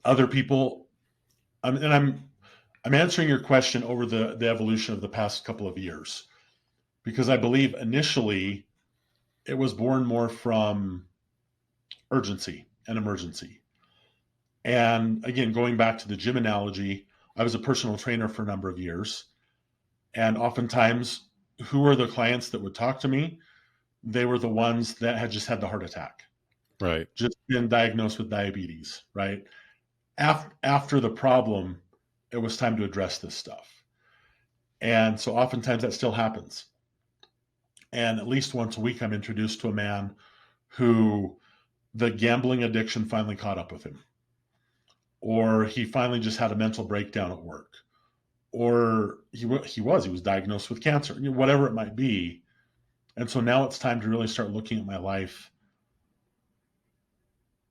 Other people, and I'm answering your question over the evolution of the past couple of years, because I believe initially it was born more from urgency and emergency. And again, going back to the gym analogy, I was a personal trainer for a number of years. And oftentimes, who were the clients that would talk to me? They were the ones that had just had the heart attack, Right. just been diagnosed with diabetes, right? After the problem, it was time to address this stuff. And so oftentimes that still happens. And at least once a week, I'm introduced to a man who the gambling addiction finally caught up with him, or he finally just had a mental breakdown at work, or he was diagnosed with cancer, whatever it might be. And so now it's time to really start looking at my life.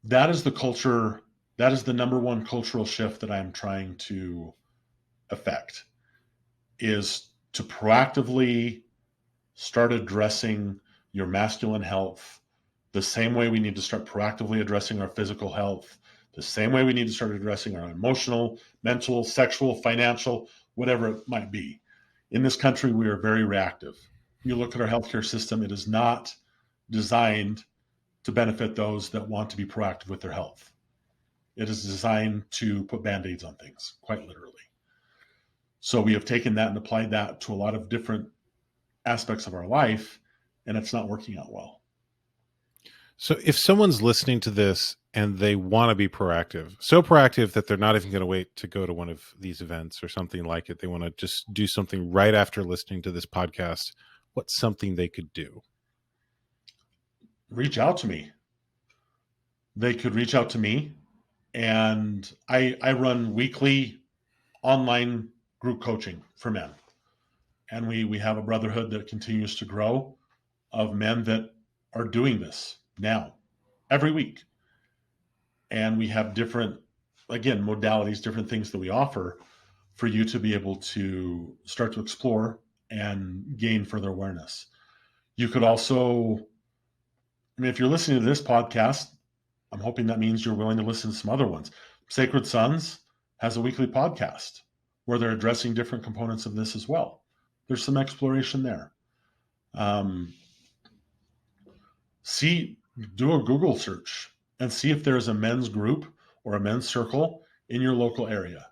That is the culture. That is the number one cultural shift that I'm trying to affect, is to proactively start addressing your masculine health the same way we need to start proactively addressing our physical health, the same way we need to start addressing our emotional, mental, sexual, financial, whatever it might be. In this country, we are very reactive. You look at our healthcare system, it is not designed to benefit those that want to be proactive with their health. It is designed to put Band-Aids on things, quite literally. So we have taken that and applied that to a lot of different aspects of our life, and it's not working out well. So if someone's listening to this and they want to be proactive, so proactive that they're not even going to wait to go to one of these events or something like it, they want to just do something right after listening to this podcast, what's something they could do? Reach out to me. They could reach out to me, and I run weekly online group coaching for men. And we have a brotherhood that continues to grow of men that are doing this now every week. And we have different, again, modalities, different things that we offer for you to be able to start to explore and gain further awareness. You could also, if you're listening to this podcast, I'm hoping that means you're willing to listen to some other ones. Sacred Sons has a weekly podcast where they're addressing different components of this as well. There's some exploration there. Do a Google search and see if there's a men's group or a men's circle in your local area.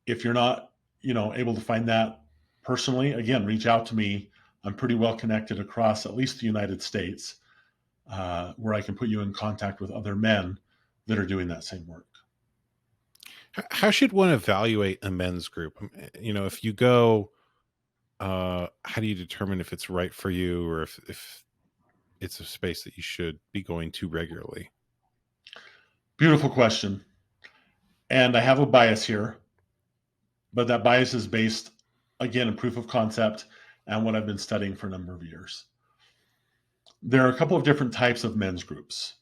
If you're not, able to find that personally, again, reach out to me. I'm pretty well connected across at least the United States, where I can put you in contact with other men that are doing that same work. How should one evaluate a men's group? If you go, how do you determine if it's right for you, or if it's a space that you should be going to regularly? Beautiful question. And I have a bias here, but that bias is based, again, in proof of concept and what I've been studying for a number of years. There are a couple of different types of men's groups.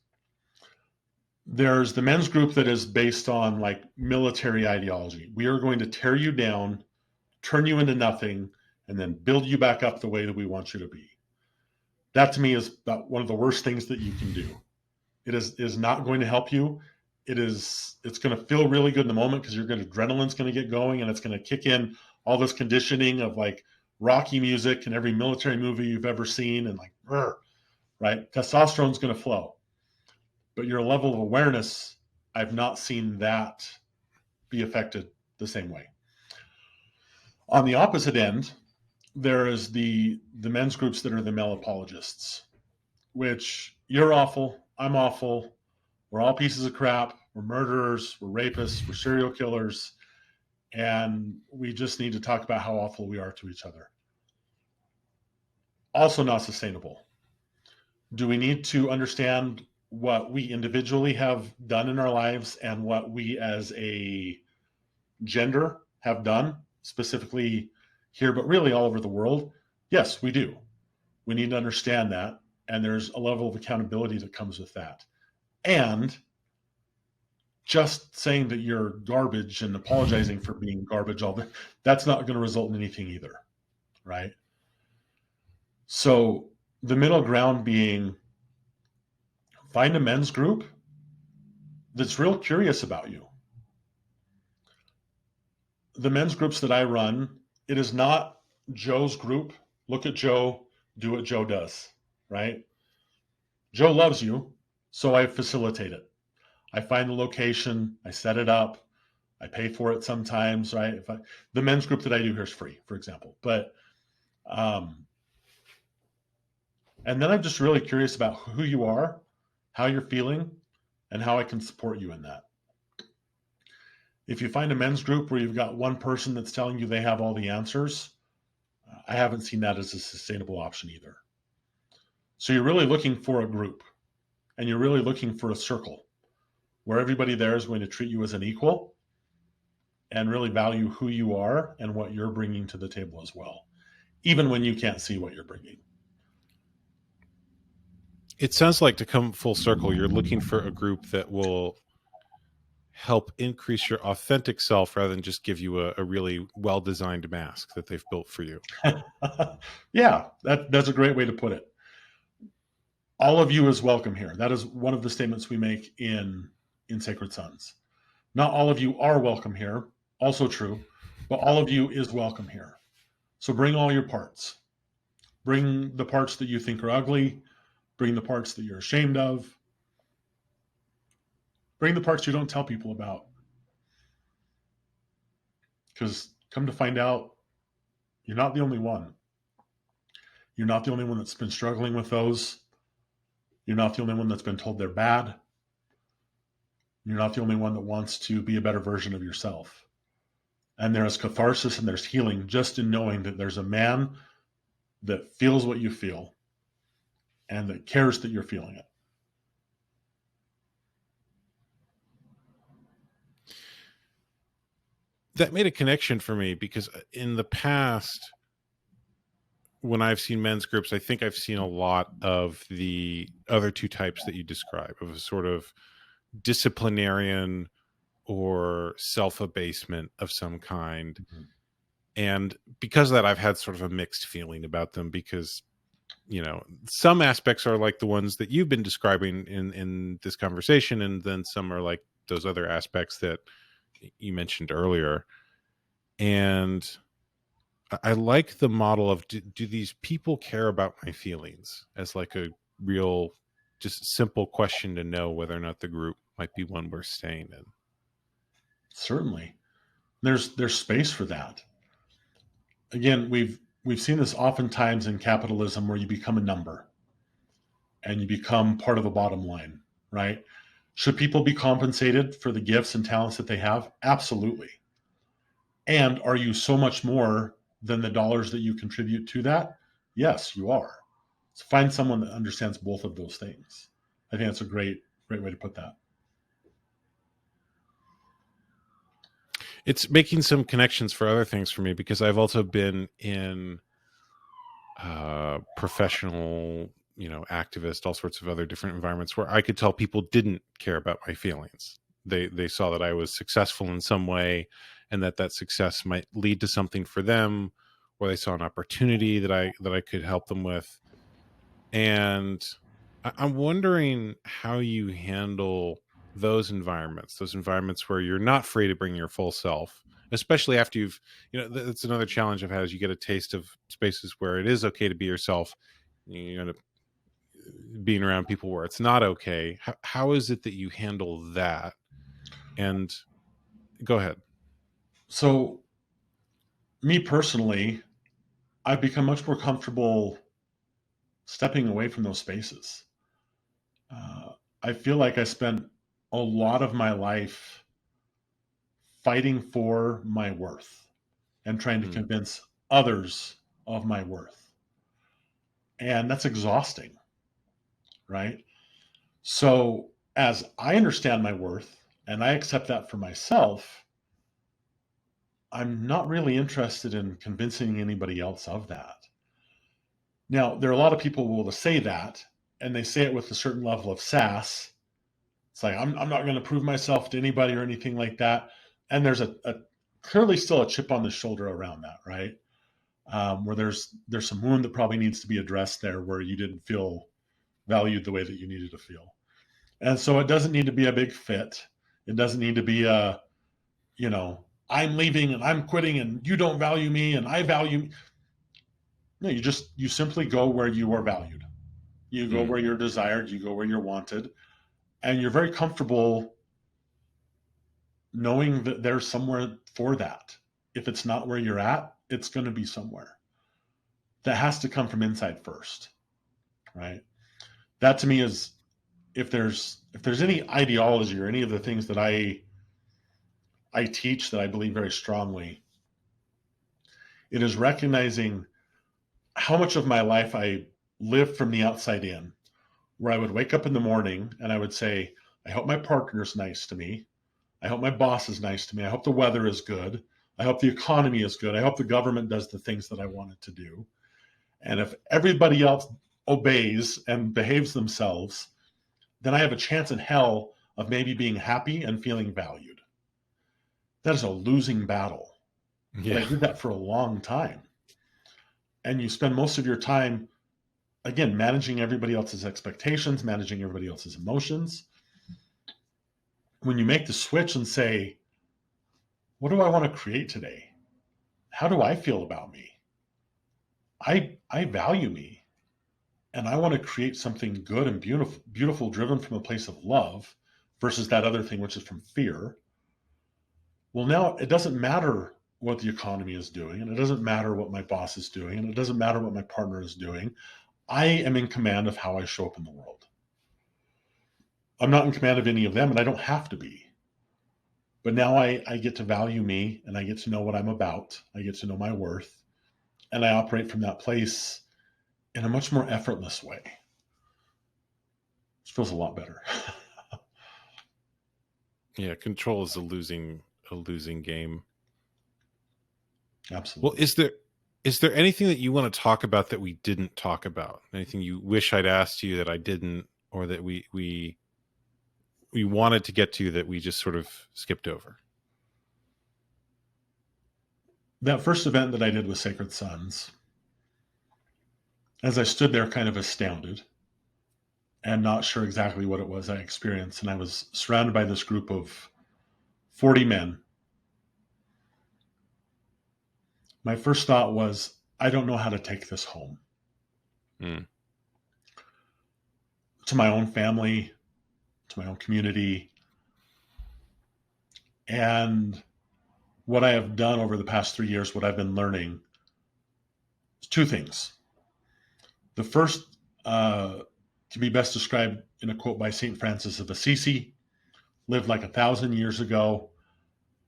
There's the men's group that is based on like military ideology. We are going to tear you down, turn you into nothing, and then build you back up the way that we want you to be. That to me is about one of the worst things that you can do. It is not going to help you. It's going to feel really good in the moment because adrenaline's going to get going, and it's going to kick in all this conditioning of like, Rocky music and every military movie you've ever seen, and like, right? Testosterone's going to flow. But your level of awareness, I've not seen that be affected the same way. On the opposite end, there is the men's groups that are the male apologists, which you're awful, I'm awful, we're all pieces of crap, we're murderers, we're rapists, we're serial killers, and we just need to talk about how awful we are to each other. Also not sustainable. Do we need to understand what we individually have done in our lives and what we as a gender have done, specifically here, but really all over the world? Yes, we do. We need to understand that, and there's a level of accountability that comes with that. And just saying that you're garbage and apologizing for being garbage, that's not going to result in anything either, right? So the middle ground being, find a men's group that's real curious about you. The men's groups that I run, it is not Joe's group. Look at Joe, do what Joe does, right? Joe loves you, so I facilitate it. I find the location, I set it up, I pay for it sometimes, right? The men's group that I do here is free, for example. But, and then I'm just really curious about who you are, how you're feeling, and how I can support you in that. If you find a men's group where you've got one person that's telling you they have all the answers, I haven't seen that as a sustainable option either. So you're really looking for a group, and you're really looking for a circle where everybody there is going to treat you as an equal and really value who you are and what you're bringing to the table as well, even when you can't see what you're bringing. It sounds like, to come full circle, you're looking for a group that will help increase your authentic self rather than just give you a really well-designed mask that they've built for you. Yeah, that's a great way to put it. All of you is welcome here. That is one of the statements we make in Sacred Sons. Not all of you are welcome here, also true, but all of you is welcome here. So bring all your parts. Bring the parts that you think are ugly. Bring the parts that you're ashamed of. Bring the parts you don't tell people about. Because come to find out, you're not the only one. You're not the only one that's been struggling with those. You're not the only one that's been told they're bad. You're not the only one that wants to be a better version of yourself. And there is catharsis and there's healing just in knowing that there's a man that feels what you feel and that cares that you're feeling it. That made a connection for me, because in the past, when I've seen men's groups, I think I've seen a lot of the other two types that you describe, of a sort of disciplinarian or self-abasement of some kind. Mm-hmm. And because of that, I've had sort of a mixed feeling about them, because, you know, some aspects are like the ones that you've been describing in this conversation, and then some are like those other aspects that you mentioned earlier. And I like the model of, do these people care about my feelings, as like a real, just simple question to know whether or not the group might be one worth staying in. Certainly. There's space for that. Again, we've seen this oftentimes in capitalism, where you become a number and you become part of a bottom line, right? Should people be compensated for the gifts and talents that they have? Absolutely. And are you so much more than the dollars that you contribute to that? Yes, you are. So find someone that understands both of those things. I think that's a great way to put that. It's making some connections for other things for me, because I've also been in professional, activist, all sorts of other different environments where I could tell people didn't care about my feelings. They saw that I was successful in some way, and that success might lead to something for them, or they saw an opportunity that I could help them with. And I'm wondering how you handle those environments where you're not free to bring your full self, especially after you've, that's another challenge I've had, is you get a taste of spaces where it is okay to be yourself. You end up being around people where it's not okay. How is it that you handle that? And go ahead. So, me personally, I've become much more comfortable stepping away from those spaces. I feel like I spent a lot of my life fighting for my worth and trying to Mm. convince others of my worth. And that's exhausting, right? So, as I understand my worth and I accept that for myself, I'm not really interested in convincing anybody else of that. Now, there are a lot of people who will say that, and they say it with a certain level of sass. It's like, I'm not going to prove myself to anybody or anything like that. And there's a clearly still a chip on the shoulder around that, right? Where there's some wound that probably needs to be addressed there, where you didn't feel valued the way that you needed to feel. And so it doesn't need to be a big fit. It doesn't need to be a, I'm leaving and I'm quitting and you don't value me and I value me. No, you simply go where you are valued. You go where you're desired, you go where you're wanted, and you're very comfortable knowing that there's somewhere for that. If it's not where you're at, it's going to be somewhere. That has to come from inside first, right? That to me is, if there's any ideology or any of the things that I teach that I believe very strongly, it is recognizing how much of my life I lived from the outside in, where I would wake up in the morning and I would say, I hope my partner's nice to me. I hope my boss is nice to me. I hope the weather is good. I hope the economy is good. I hope the government does the things that I want it to do. And if everybody else obeys and behaves themselves, then I have a chance in hell of maybe being happy and feeling valued. That is a losing battle. Yeah. But I did that for a long time. And you spend most of your time, again, managing everybody else's expectations, managing everybody else's emotions. When you make the switch and say, what do I want to create today? How do I feel about me? I value me, and I want to create something good and beautiful, driven from a place of love versus that other thing, which is from fear. Well, now it doesn't matter what the economy is doing, and it doesn't matter what my boss is doing, and it doesn't matter what my partner is doing. I am in command of how I show up in the world. I'm not in command of any of them, and I don't have to be. But now I get to value me, and I get to know what I'm about. I get to know my worth, and I operate from that place in a much more effortless way. It feels a lot better. Yeah, control is a losing game. Absolutely. Well, is there anything that you want to talk about that we didn't talk about? Anything you wish I'd asked you that I didn't, or that we wanted to get to that we just sort of skipped over? That first event that I did with Sacred Sons, as I stood there kind of astounded and not sure exactly what it was I experienced, and I was surrounded by this group of 40 men, my first thought was, I don't know how to take this home. To my own family, to my own community. And what I have done over the past 3 years, what I've been learning, is two things. The first can be best described in a quote by St. Francis of Assisi, lived like 1,000 years ago,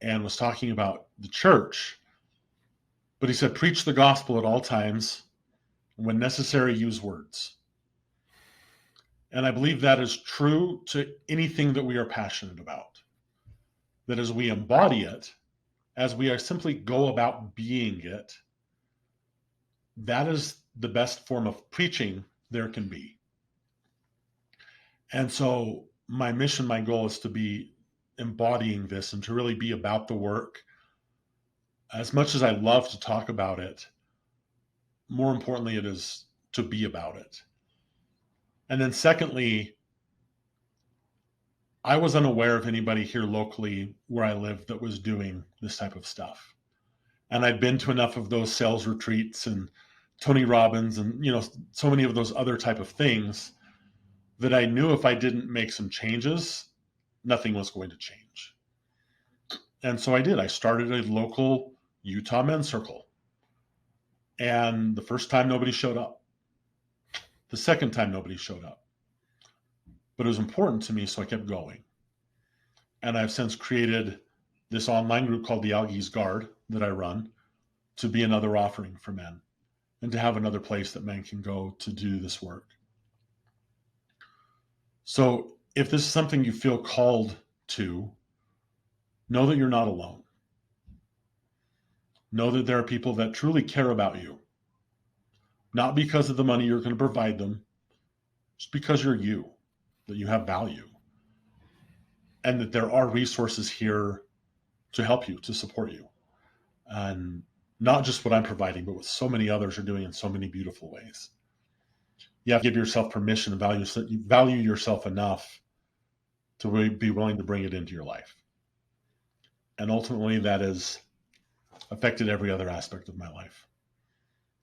and was talking about the church. But he said, preach the gospel at all times, and when necessary, use words. And I believe that is true to anything that we are passionate about. That as we embody it, as we are simply go about being it, that is the best form of preaching there can be. And so my mission, my goal is to be embodying this and to really be about the work. As much as I love to talk about it, more importantly, it is to be about it. And then secondly, I was unaware of anybody here locally where I live that was doing this type of stuff. And I'd been to enough of those sales retreats and Tony Robbins and, so many of those other type of things that I knew if I didn't make some changes, nothing was going to change. And so I did. I started a local Utah men's circle. And the first time nobody showed up. The second time nobody showed up. But it was important to me, so I kept going. And I've since created this online group called the Algae's Guard that I run to be another offering for men and to have another place that men can go to do this work. So if this is something you feel called to, know that you're not alone. Know that there are people that truly care about you, not because of the money you're going to provide them, just because you're you, that you have value, and that there are resources here to help you, to support you. And not just what I'm providing, but what so many others are doing in so many beautiful ways. You have to give yourself permission and value yourself enough to be willing to bring it into your life. And ultimately, that has affected every other aspect of my life.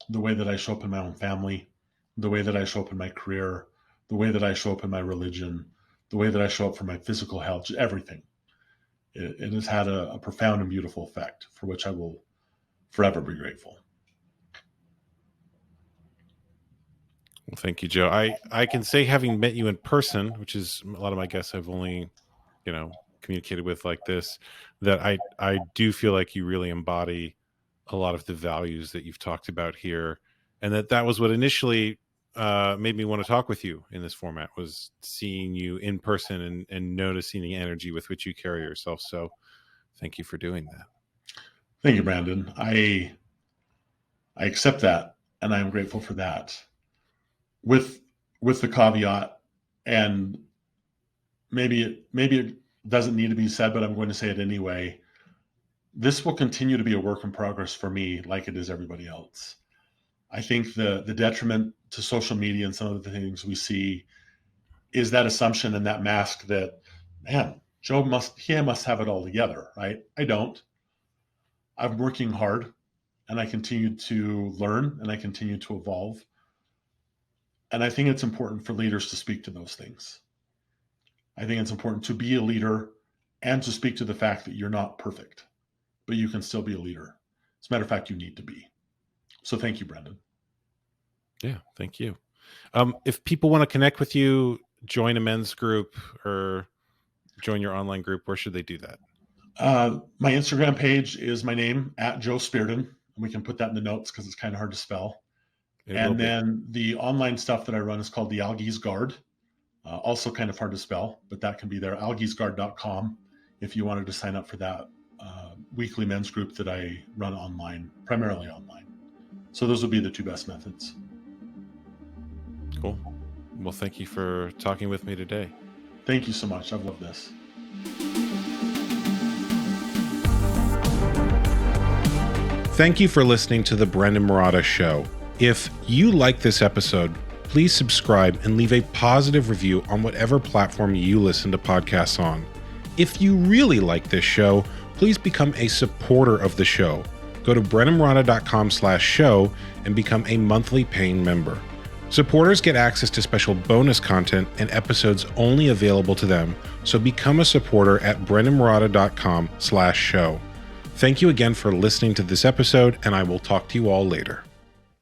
The way that I show up in my own family, the way that I show up in my career, the way that I show up in my religion, the way that I show up for my physical health, everything. It has had a profound and beautiful effect for which I will forever be grateful. Well, thank you, Joe. I can say, having met you in person, which is a lot of my guests I've only, communicated with like this, that I do feel like you really embody a lot of the values that you've talked about here. And that was what initially made me want to talk with you in this format, was seeing you in person and noticing the energy with which you carry yourself. So thank you for doing that. Thank you, Brandon. I accept that, and I am grateful for that. With the caveat, and maybe it doesn't need to be said, but I'm going to say it anyway. This will continue to be a work in progress for me, like it is everybody else. I think the detriment to social media and some of the things we see is that assumption and that mask that, man, Joe must have it all together, right? I don't. I'm working hard, and I continue to learn, and I continue to evolve. And I think it's important for leaders to speak to those things. I think it's important to be a leader and to speak to the fact that you're not perfect, but you can still be a leader. As a matter of fact, you need to be. So thank you, Brendon. Yeah, thank you. If people want to connect with you, join a men's group, or join your online group, where should they do that? My Instagram page is my name, @JoeSperedon. We can put that in the notes because it's kind of hard to spell. And then the online stuff that I run is called the Algae's Guard. Also kind of hard to spell, but that can be there, algaesguard.com, if you wanted to sign up for that weekly men's group that I run online, primarily online. So those would be the two best methods. Cool. Well, thank you for talking with me today. Thank you so much. I've loved this. Thank you for listening to the Brendon Marotta Show. If you like this episode, please subscribe and leave a positive review on whatever platform you listen to podcasts on. If you really like this show, please become a supporter of the show. Go to brendonmarotta.com/show and become a monthly paying member. Supporters get access to special bonus content and episodes only available to them, so become a supporter at brendonmarotta.com/show. Thank you again for listening to this episode, and I will talk to you all later.